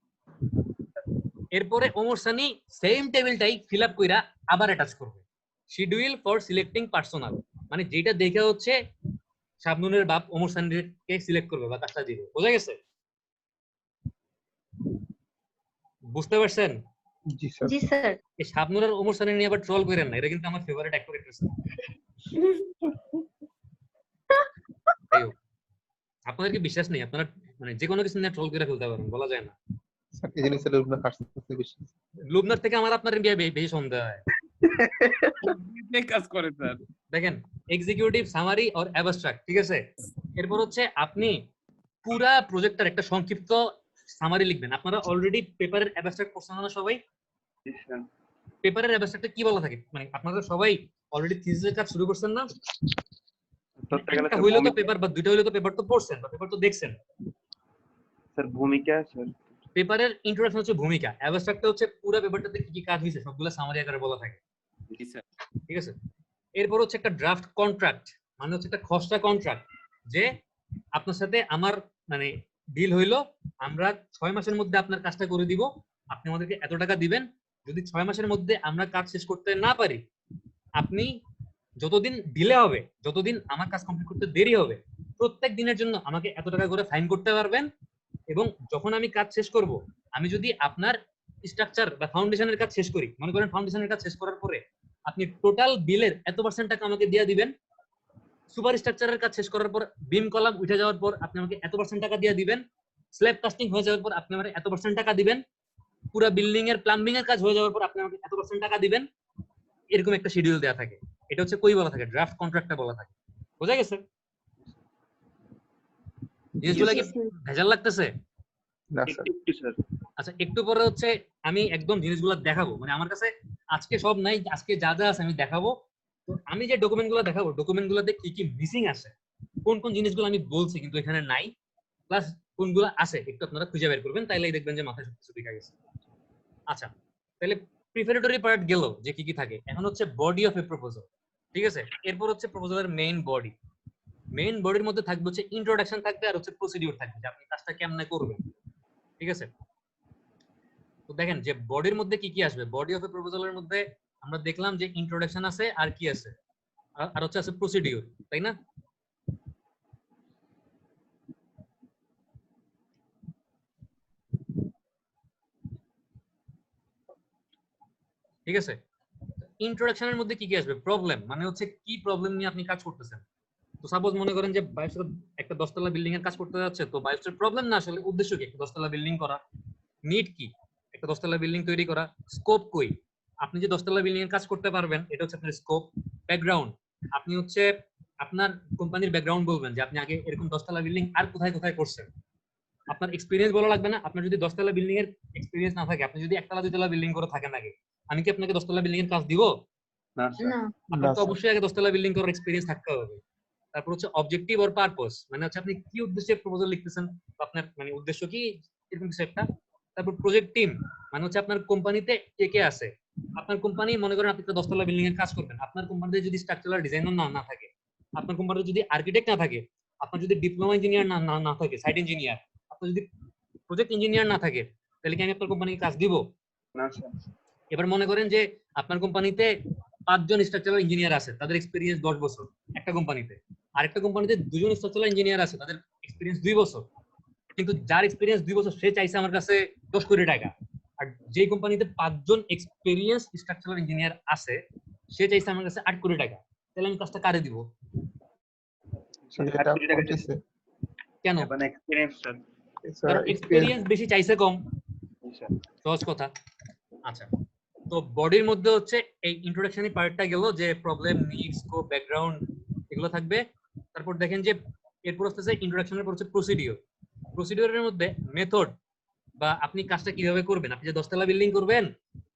এরপরে ওমর সানি সেম টেবিলটাই ফিল আপ কইরা আবার অ্যাটাচ করবে শিডিউল ফর সিলেক্টিং পার্সোনাল, মানে যেটা দেখে হচ্ছে শাবনুরের বাপ ওমর সানিকে সিলেক্ট করবে বা কাজটা দিবে। বোঝা গেছে? বুঝতে পারছেন? জি স্যার। জি স্যার। এই শাবনুর আর ওমর সানি নিয়ে আবার ট্রল করেন না, এটা কিন্তু আমার ফেভারিট অ্যাক্টর অ্যাক্ট্রেস। আপনাদের কি বিশ্বাস নেই? আপনারা মানে যে কোনো কিছু নিয়ে ট্রল করে ফেলতে পারেন, বলা যায় না। স্যার এই জিনিসটা লোক না হাসতে বেশি। লুবনার থেকে আমার আপনার বেশি সন্দেহ হয়। এই কাজ করে স্যার। দেখেন এক্সিকিউটিভ সামারি অর অ্যাবস্ট্রাক্ট, ঠিক আছে। এরপর হচ্ছে আপনি পুরা প্রজেক্টের একটা সংক্ষিপ্ত সামারি লিখবেন। আপনারা অলরেডি পেপারের অ্যাবস্ট্রাক্ট পড়ছেন না সবাই? পেপারের অ্যাবস্ট্রাক্টে কি বলা থাকে, মানে আপনারা সবাই অলরেডি থিসিসের কাজ শুরু করছেন না? একটা হইলো তো পেপার বা দুইটা হইলো তো পেপার তো পড়ছেন বা পেপার তো দেখছেন। স্যার ভূমিকা স্যার পেপারের ইন্ট্রোডাকশন হচ্ছে ভূমিকা, অ্যাবস্ট্রাক্টটা হচ্ছে পুরো পেপারটাতে কি কি কাজ হয়েছে সবগুলো সামারি আকারে বলা থাকে। জি স্যার। ঠিক আছে, এরপর হচ্ছে একটা ড্রাফট কন্ট্রাক্ট, মানে হচ্ছে একটা খসড়া কন্ট্রাক্ট, যে আপনার সাথে আমার মানে ডিল হইলো, আমরা 6 মাসের মধ্যে আপনার কাজটা করে দিব, আপনি আমাদেরকে এত টাকা দিবেন। যদি 6 মাসের মধ্যে আমরা কাজ শেষ করতে না পারি, আপনি যতদিন ডিলে হবে, যতদিন আমার কাজ কমপ্লিট করতে দেরি হবে, প্রত্যেক দিনের জন্য আমাকে এত টাকা করে ফাইন করতে পারবেন। এবং যখন আমি কাজ শেষ করব, আমি যদি আপনার স্ট্রাকচার বা ফাউন্ডেশনের কাজ শেষ করি, মনে করেন ফাউন্ডেশনের কাজ শেষ করার পরে আপনি টোটাল বিলের এত % টাকা আমাকে দিয়ে দিবেন। সুপার স্ট্রাকচারের কাজ শেষ করার পর বিম কলাম উঠে যাওয়ার পর আপনি আমাকে এত % টাকা দিয়ে দিবেন। স্ল্যাব কাস্টিং হয়ে যাওয়ার পর আপনি আমাকে এত % টাকা দিবেন। পুরো বিল্ডিং এর প্লাম্বিং এর কাজ হয়ে যাওয়ার পর আপনি আমাকে এত % টাকা দিবেন। এরকম একটা শিডিউল দেয়া থাকে, এটা হচ্ছে কই বলা থাকে, ড্রাফট কন্ট্রাক্টে বলা থাকে। বোঝা গেছে? জিনিসগুলো কি ভেজাল লাগতেছে? না স্যার। একটু স্যার আচ্ছা, একটু পরে হচ্ছে আমি একদম জিনিসগুলো দেখাবো, মানে আমার কাছে আজকে সব নাই, আজকে যা যা আছে আমি দেখাবো। তো আমি যে ডকুমেন্টগুলো দেখাবো, ডকুমেন্টগুলোতে কি কি মিসিং আছে, কোন কোন জিনিসগুলো আমি বলছি কিন্তু এখানে নাই, প্লাস কোনগুলো আছে একটু আপনারা খুঁজে বের করবেন, তাইলেই দেখবেন যে মাথায় সবকিছু ঠিক গেছে। আচ্ছা, তাহলে প্রিপারেটরি পার্ট গেল যে কি কি থাকে। এখন হচ্ছে বডি অফ এ প্রপোজাল, ঠিক আছে। এরপর হচ্ছে প্রপোজালের মেইন বডি। মেইন বডির মধ্যে থাকবে হচ্ছে ইন্ট্রোডাকশন থাকবে আর হচ্ছে প্রসিডিউর থাকবে, যে আপনি কাজটা কেমনে করবেন। ঠিক আছে, তো দেখেন যে বডির মধ্যে কি কি আসবে। বডি অফ এ প্রপোজালের মধ্যে আমরা দেখলাম যে ইন্ট্রোডাকশন আছে আর কি আছে, আর হচ্ছে আছে প্রসিডিউর, তাই না? ঠিক আছে, ইন্ট্রোডাকশনের মধ্যে কি কি আসবে? প্রবলেম, মানে হচ্ছে কি প্রবলেম নিয়ে আপনি কাজ করতেছেন। তো সাপোজ মনে করেন যে বায়োস্টার একটা 10 তলা বিল্ডিং এর কাজ করতে যাচ্ছে, তো বায়োস্টার প্রবলেম না আসলে উদ্দেশ্য কি? একটা 10 তলা বিল্ডিং করা। নিড কি? একটা 10 তলা বিল্ডিং তৈরি করা। স্কোপ কই? আপনি যে 10 তলা বিল্ডিং এর কাজ করতে পারবেন এটা হচ্ছে আপনার স্কোপ। ব্যাকগ্রাউন্ড, আপনি হচ্ছে আপনার কোম্পানির ব্যাকগ্রাউন্ড বলবেন যে আপনি আগে এরকম 10 তলা বিল্ডিং আর কোথায় কোথায় করছেন। আপনার এক্সপেরিয়েন্স বলা লাগবে না। আপনার যদি 10 তলা বিল্ডিং এর এক্সপেরিয়েন্স না থাকে, আপনি যদি একতলা দুইতলা বিল্ডিং করে থাকেন আগে, আমি কি আপনাকে 10 তলা বিল্ডিং এর কাজ দিব? না স্যার। আপনার তো স্যার। অবশ্যই আগে 10 তলা বিল্ডিং করার এক্সপেরিয়েন্স থাকতে হবে। তারপর হচ্ছে অবজেক্টিভ অর পারপস, মানে হচ্ছে আপনি কি উদ্দেশ্যে প্রপোজাল লিখতেছেন, বা আপনার মানে উদ্দেশ্য কি, এরকম কিছু একটা। তারপর প্রজেক্ট টিম, মানে হচ্ছে আপনার কোম্পানিতে কে কে আছে। আপনার কোম্পানি মনে করেন আপনি একটা 10 তলা বিল্ডিং এর কাজ করবেন, আপনার কোম্পানিতে যদি স্ট্রাকচারাল ডিজাইনার না থাকে, আপনার কোম্পানিতে যদি আর্কিটেক্ট না থাকে, আপনার যদি ডিপ্লোমা ইঞ্জিনিয়ার না থাকে, সাইট ইঞ্জিনিয়ার, আপনার যদি প্রজেক্ট ইঞ্জিনিয়ার না থাকে, তাহলে কি আমি আপনার কোম্পানিকে কাজ দিব? না স্যার। এবার মনে করেন যে আপনার কোম্পানিতে 5 জন স্ট্রাকচারাল ইঞ্জিনিয়ার আছে, তাদের এক্সপেরিয়েন্স 10 বছর একটা কোম্পানিতে। আরেকটা কোম্পানিতে 2 জন স্ট্রাকচারাল ইঞ্জিনিয়ার আছে, তাদের এক্সপেরিয়েন্স 2 বছর। কিন্তু যার এক্সপেরিয়েন্স 2 বছর সে চাইছে আমার কাছে 10 কোটি টাকা। আর যে কোম্পানিতে 5 জন এক্সপেরিয়েন্স স্ট্রাকচারাল ইঞ্জিনিয়ার আছে সে চাইছে আমার কাছে 8 কোটি টাকা। তাহলে আমি কাজটা কারে দিব? এটা করতেছে কেন? মানে এক্সপেরিয়েন্স স্যার। স্যার কারণ এক্সপেরিয়েন্স বেশি চাইছে কম। স্যার সহজ কথা। আচ্ছা, তো বডির মধ্যে হচ্ছে এই ইন্ট্রোডাকশনারি পার্টটা গেল, যে প্রবলেম, নিড, স্কোপ, ব্যাকগ্রাউন্ড এগুলো থাকবে। তারপর দেখেন যে এরপর হচ্ছে ইন্ট্রোডাকশনের পর হচ্ছে প্রসিডিওর। প্রসিডিওরের মধ্যে মেথড বা আপনি কাজটা কিভাবে করবেন। আপনি যে 10 তলা বিল্ডিং করবেন,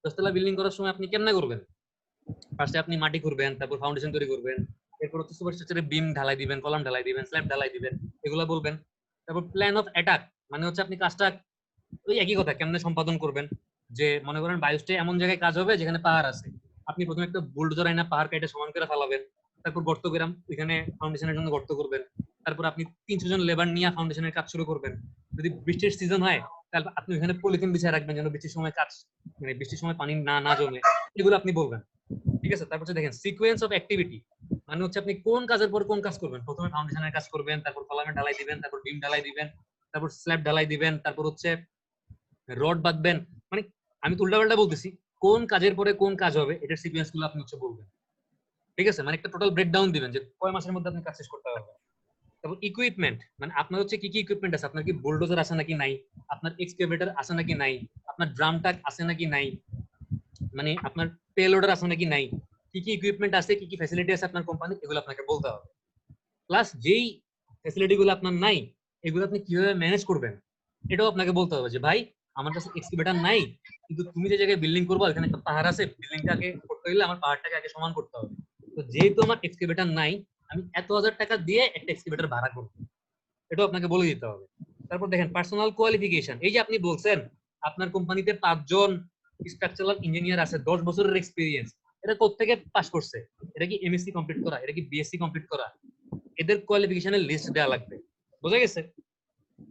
10 তলা বিল্ডিং করার সময় আপনি কেমনে করবেন? ফার্স্টে আপনি মাটি করবেন, তারপর ফাউন্ডেশন তৈরি করবেন, এরপর হচ্ছে সুপারস্ট্রাকচারে বিম ঢালাই দিবেন, কলাম ঢালাই দিবেন, স্ল্যাব ঢালাই দিবেন, এগুলো বলবেন। তারপর প্ল্যান অফ অ্যাটাক, মানে হচ্ছে আপনি কাজটা ওই একই কথা কেমনে সম্পাদন করবেন। যে মনে করেন বায়োস্টে এমন জায়গায় কাজ হবে যেখানে পাহাড় আছে, আপনি প্রথমে একটা বুলডোজার আইনা পাহাড় কেটে সমান করে ফেলাবেন, তারপর গর্ত করে ওইখানে ফাউন্ডেশনের জন্য গর্ত করবেন, তারপর আপনি 300 জন লেবার নিয়ে ফাউন্ডেশনের কাজ শুরু করবেন। যদি বৃষ্টির সিজন হয় তাহলে আপনি ওইখানে পলিথিন বিছিয়ে রাখবেন যেন বৃষ্টির সময় কাজ, মানে বৃষ্টির সময় পানি না জমে, এগুলো আপনি বলবেন। ঠিক আছে? তারপর হচ্ছে দেখেন সিকোয়েন্স অফ অ্যাক্টিভিটি, মানে হচ্ছে আপনি কোন কাজের পর কোন কাজ করবেন। প্রথমে ফাউন্ডেশনের কাজ করবেন, তারপর কলামে ঢালাই দিবেন, তারপর বিম ঢালাই দিবেন, তারপর স্ল্যাব ঢালাই দিবেন, তারপর হচ্ছে রড বাঁধবেন। মানে আমি তো উল্টাপাল্টা বলতেছি, কোন কাজের পরে কোন কাজ হবে এটার সিকোয়েন্স গুলো আপনি হচ্ছে বলবেন। ঠিক আছে? মানে একটা টোটাল ব্রেকডাউন দিবেন যে কয় মাসের মধ্যে আপনি কাজ শেষ করতে পারবেন। তারপর ইকুইপমেন্ট, মানে আপনার হচ্ছে কি কি ইকুইপমেন্ট আছে, আপনার কি বুলডোজার আছে নাকি নাই, আপনার এক্সকাভেটর আছে নাকি নাই, আপনার ড্রাম ট্রাক আছে নাকি নাই, মানে আপনার পেলোডার আছে নাকি নাই, কি কি ইকুইপমেন্ট আছে, কি কি ফ্যাসিলিটি আছে আপনার কোম্পানি, এগুলো আপনাকে বলতে হবে। প্লাস যেই ফ্যাসিলিটি গুলো আপনার নাই এগুলো আপনি কিভাবে ম্যানেজ করবেন এটাও আপনাকে বলতে হবে। যে ভাই আমার কাছে এক্সকাভেটর নাই, কিন্তু তুমি যে জায়গায় বিল্ডিং করবো এখানে একটা পাহাড় আছে, বিল্ডিংটাকে করতে গেলে আমার পাহাড়টাকে আগে সমান করতে হবে। তো যেহেতু আমার এক্সকাভেটর নাই, আমি এত হাজার টাকা দিয়ে একটা এক্সকাভেটর ভাড়া করবো, এটাও আপনাকে বলে দিতে হবে। তারপর দেখেন পার্সোনাল কোয়ালিফিকেশন, এই যে আপনি বলছেন আপনার কোম্পানিতে 5 জন স্ট্রাকচারাল ইঞ্জিনিয়ার আছে, 10 বছরের এক্সপিরিয়েন্স, এটা কোত্থেকে পাস করছে? এটা কি এমএসসি কমপ্লিট করা, এটা কি বিএসসি কমপ্লিট করা? এদের কোয়ালিফিকেশনের লিস্ট দেওয়া লাগবে। বোঝা গেছে?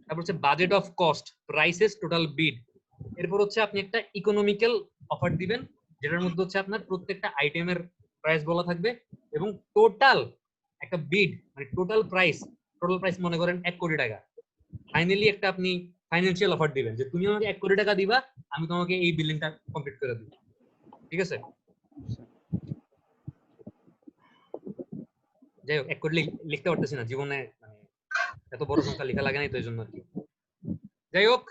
তারপর হচ্ছে budget of cost, prices, total bid. এরপর হচ্ছে আপনি একটা ইকোনমিক্যাল অফার দিবেন যেটার মধ্যে হচ্ছে আপনার প্রত্যেকটা আইটেমের প্রাইস বলা থাকবে, এবং টোটাল একটা বিড মানে টোটাল প্রাইস মনে করেন 1 কোটি টাকা। ফাইনালি একটা আপনি ফাইনান্সিয়াল অফার দিবেন যে তুমি আমাকে 1 কোটি টাকা দিবা, আমি তোমাকে এই বিল্ডিংটা কমপ্লিট করে দিব। ঠিক আছে? যাই হোক 1 কোটি লিখতে পারতেছি না জীবনে, মানে এত বড় সংখ্যা লেখা লাগে নাই তো এই জন্য আর কি। যাই হোক,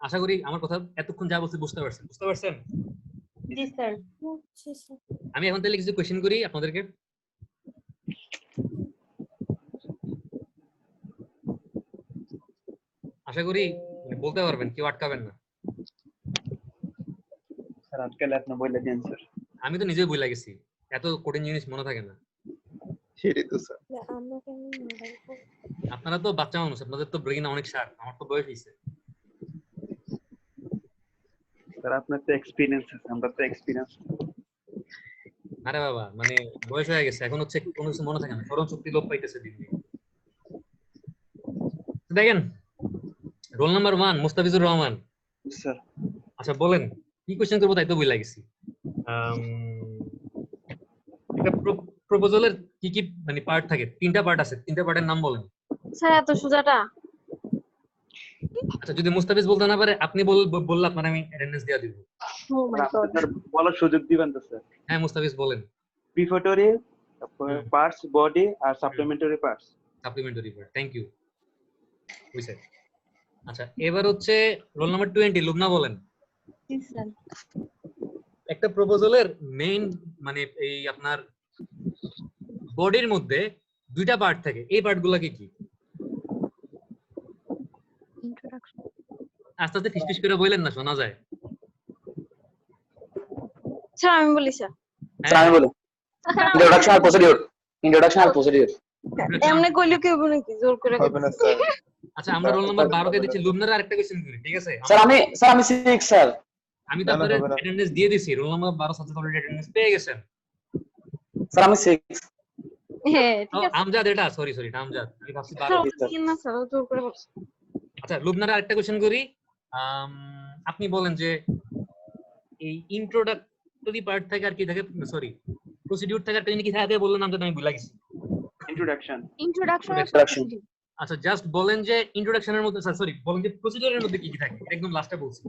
আশা করি আমার কথা এতক্ষণ যা বলছি বুঝতে পারছেন? জি স্যার। আমি এখন তাহলে কিছু কোশ্চেন করি আপনাদেরকে। আশা করি বলতে পারবেন, কেউ আটকাবেন না। স্যার আজকাল আপনি বলে দেন স্যার। আমি তো নিজেই ভুলে গেছি, এত কঠিন জিনিস মনে থাকে না। সেটাই তো স্যার। আপনারা তো বাচ্চা মানুষ, আপনাদের তো ব্রেইন অনেক শার্প, আমার তো বয়স হয়েছে। স্যার আপনার তো এক্সপেরিয়েন্স আছে, আমরা তো এক্সপেরিয়েন্স। আরে বাবা, মানে বয়স হয়ে গেছে, এখন হচ্ছে কোনো কিছু মনে থাকে না, স্মরণ শক্তি লোপ পাইতেছে দিন দিন। দেখেন roll number 1 Mustafizur Rahman. Sir আচ্ছা বলেন কি কোশ্চেন করবো তাই তো ভুলে গেছি। একটা প্রপোজালের কি কি মানে পার্ট থাকে? 3টা পার্ট আছে, 3টা পার্টের নাম বলেন। স্যার এত সোজাটা আচ্ছা যদি মুস্তাফিজ বলতে না পারে আপনি বললে আপনার আমি অ্যাটেন্ডেন্স দিয়ে দিব। Oh my god. স্যার বলার সুযোগ দিবেন তো স্যার। হ্যাঁ মুস্তাফিজ বলেন। Prefatory hmm. পার্টস বডি আর supplementary parts. Supplementary part, thank you. বুঝছে। আচ্ছা এবার হচ্ছে রোল নাম্বার 20 লুবনা বলেন। জি স্যার। একটা প্রপোজালের মেইন মানে এই আপনার বডির মধ্যে দুইটা পার্ট থাকে, এই পার্টগুলো কি? ইন্ট্রোডাকশন। আস্তে আস্তে ফিসফিস করে বলেন না, শোনা যায়। স্যার আমি বলি স্যার। স্যার আমি বলি ইন্ট্রোডাকশন আর প্রসিডিউর। এমনি কইলে কি হবে নাকি জোর করে? হবে না স্যার। আচ্ছা আমরা রোল নাম্বার 12 কে দিচ্ছি, লুবনার আরেকটা কোশ্চেন করি, ঠিক আছে? স্যার আমি 6 স্যার। আমি তো না, না, আপনাদের হবে না। অ্যাটেন্ডেন্স দিয়ে দিছি, roll number 12 subject already attendance পেয়ে গেছেন। স্যার আমি 6। হ্যাঁ ও ঠিক আছে। আমজাদ, এটা সরি আমজাদ, আমি ভাবছি স্যার 12। ওকে না স্যার জোর করে বলছি। আচ্ছা লুবনার আরেকটা কোশ্চেন করি। আপনি বলেন যে এই ইন্ট্রোডাক্টরি পার্ট থেকে আর কি থাকে, সরি প্রসিডিউর থেকে একটা জিনিস কি থাকে বললেন আমজাদ, আমি ভুলে গেছি। ইন্ট্রোডাকশন। ইন্ট্রোডাকশন আর Introduction. procedure। আচ্ছা জাস্ট বলেন যে ইন্ট্রোডাকশনের মধ্যে, সরি বলেন যে প্রসিডিউরের মধ্যে কি থাকে, এটা একদম লাস্টে বলছি।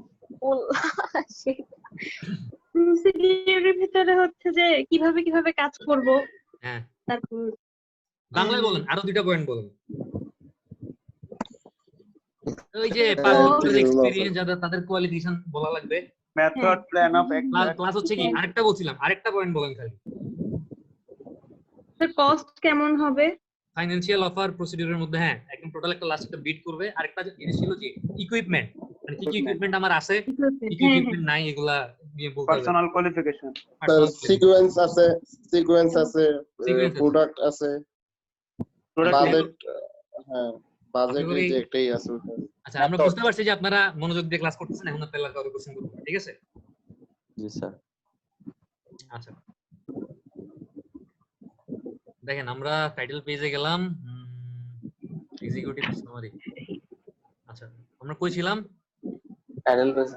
প্রসিডিউরের ভিতরে হচ্ছে যে কিভাবে কাজ করব, হ্যাঁ তারপর বাংলায় বলেন, আরো দুইটা পয়েন্ট বলেন। ওই যে এক্সপেরিয়েন্স যাদের, তাদের কোয়ালিফিকেশন বলা লাগবে। মেথড প্ল্যান অফ ক্লাস হচ্ছে কি, আরেকটা বলছিলাম, আরেকটা পয়েন্ট বলেন খালি। কস্ট কেমন হবে, ফাইনান্সিয়াল অফার প্রসিডিউরের মধ্যে, হ্যাঁ একদম টোটাল একটা লাস্ট একটা বিট করবে। আরেকটা জিনিস ছিল যে ইকুইপমেন্ট, মানে কি কি ইকুইপমেন্ট আমার আছে, কি কি ইকুইপমেন্ট নাই, এগুলা নিয়ে বলতে হবে। Personal qualification. সিকোয়েন্স আছে Sequence আছে। প্রোডাক্ট আছে প্রোডাক্ট বাজেট হ্যাঁ বাজেট আপনি বলি- যে একটাই আছে ওটা। আচ্ছা আমরা বুঝতে পারছি যে আপনারা মনোযোগ দিয়ে ক্লাস করতেছেন, এখন আপনারা কারো কোশ্চেন করবেন, ঠিক আছে? জি স্যার। আচ্ছা দেখেন আমরা টাইটেল পেজে গেলাম, এক্সিকিউটিভ সামারি। আচ্ছা আমরা কই ছিলাম? Title page.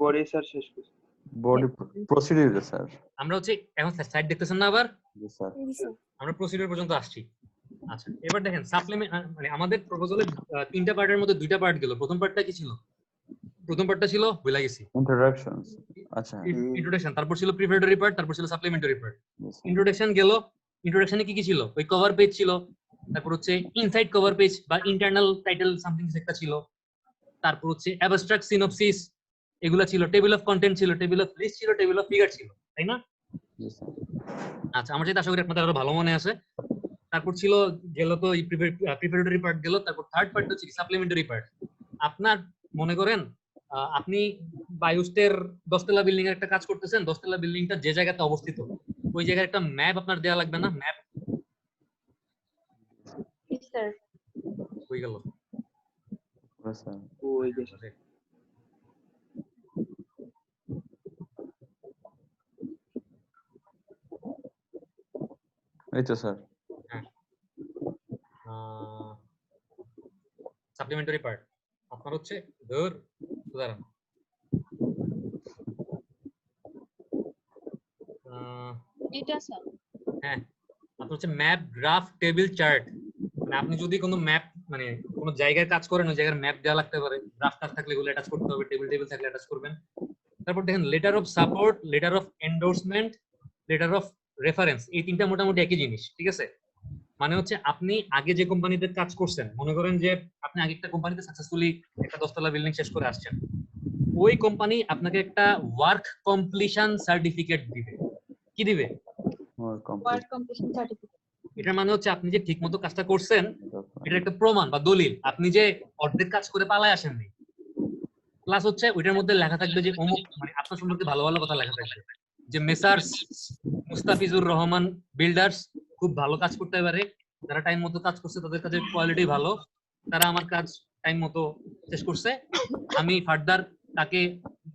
বডি স্যার শেষ করছি। Body procedure sir. আমরা হচ্ছে এখন সাইড দেখতেছেন না আবার, জি স্যার। জি স্যার। আমরা প্রসিডিউর পর্যন্ত আসছি। আচ্ছা এবার দেখেন সাপ্লিমেন্ট, মানে আমাদের প্রপোজালের তিনটা পার্টের মধ্যে দুইটা পার্ট গেল। প্রথম পার্টটা কি ছিল? প্রথম পার্টটা ছিল ভুলে গেছি, ইন্ট্রোডাকশনস। আচ্ছা ইন্ট্রোডাকশন, তারপর ছিল প্রিপারেটরি পার্ট, তারপর ছিল সাপ্লিমেন্টারি পার্ট। জি স্যার। ইন্ট্রোডাকশন গেল, ইন্ট্রোডাকশনে কি কি ছিল? ওই কভার পেজ ছিল, তারপর হচ্ছে ইনসাইড কভার পেজ বা ইন্টারনাল টাইটেল সামথিং একটা ছিল, তারপর হচ্ছে অ্যাবস্ট্রাক্ট সিনপসিস এগুলা ছিল, টেবিল অফ কন্টেন্ট ছিল, টেবিল অফ লিস্ট ছিল, টেবিল অফ ফিগার ছিল, তাই না? জি স্যার। আচ্ছা আমার যেটা আশা করি আপনাদের আরো ভালো মনে আছে। তারপর ছিল গেল তো প্রিপারেটরি পার্ট গেল, তারপর থার্ড পার্ট হচ্ছে সাপ্লিমেন্টারি পার্ট। আপনার মনে করেন আপনি বায়ুস্টের 10 তলা বিল্ডিং এর একটা কাজ করতেছেন, 10 তলা বিল্ডিংটা যে জায়গাতে অবস্থিত ওই জায়গার একটা ম্যাপ আপনার দেয়া লাগবে না? ম্যাপ জি স্যার। হয়ে গেল। স্যার। ওই যে এই তো স্যার। সাপ্লিমেন্টারি পার্ট আপনার হচ্ছে উদাহরণ এটা স্যার। হ্যাঁ আপনার হচ্ছে ম্যাপ, গ্রাফ, টেবিল, চার্ট। মানে আপনি যদি কোনো ম্যাপ, মানে কোনো জায়গায় কাজ করেন, ওই জায়গার ম্যাপ দেওয়া লাগতে পারে, গ্রাফ টাফ থাকলে এগুলো অ্যাটাচ করতে হবে, টেবিল থাকলে অ্যাটাচ করবেন। তারপর দেখেন letter of support, letter of endorsement, letter of reference, এই তিনটা মোটামুটি একই জিনিস, ঠিক আছে? মানে হচ্ছে আপনি আগে যে কোম্পানিতে কাজ করছেন, মনে করেন যে আপনি আগে একটা কোম্পানিতে সাকসেসফুলি একটা 10 তলা বিল্ডিং শেষ করে আসছেন, ওই কোম্পানি আপনাকে একটা ওয়ার্ক কমপ্লিশন সার্টিফিকেট দিবে। কি দিবে? Work completion certificate. এটার মানে হচ্ছে আপনি যে ঠিকমতো কাজটা করছেন এটা একটা প্রমাণ বা দলিল, আপনি যে অর্ধেক কাজ করে পালায় আসেননি। প্লাস হচ্ছে ওইটার মধ্যে লেখা থাকবে যে অমুক, মানে আপনার সম্পর্কে ভালো ভালো কথা লেখা থাকবে, যে মেসার্স মুস্তাফিজুর রহমান বিল্ডার্স খুব ভালো কাজ করতে পারে, যারা টাইম মতো কাজ করছে তাদের কাজের কোয়ালিটি ভালো, তারা আমার কাজ টাইম মতো শেষ করছে, আমি ফার্দার তাকে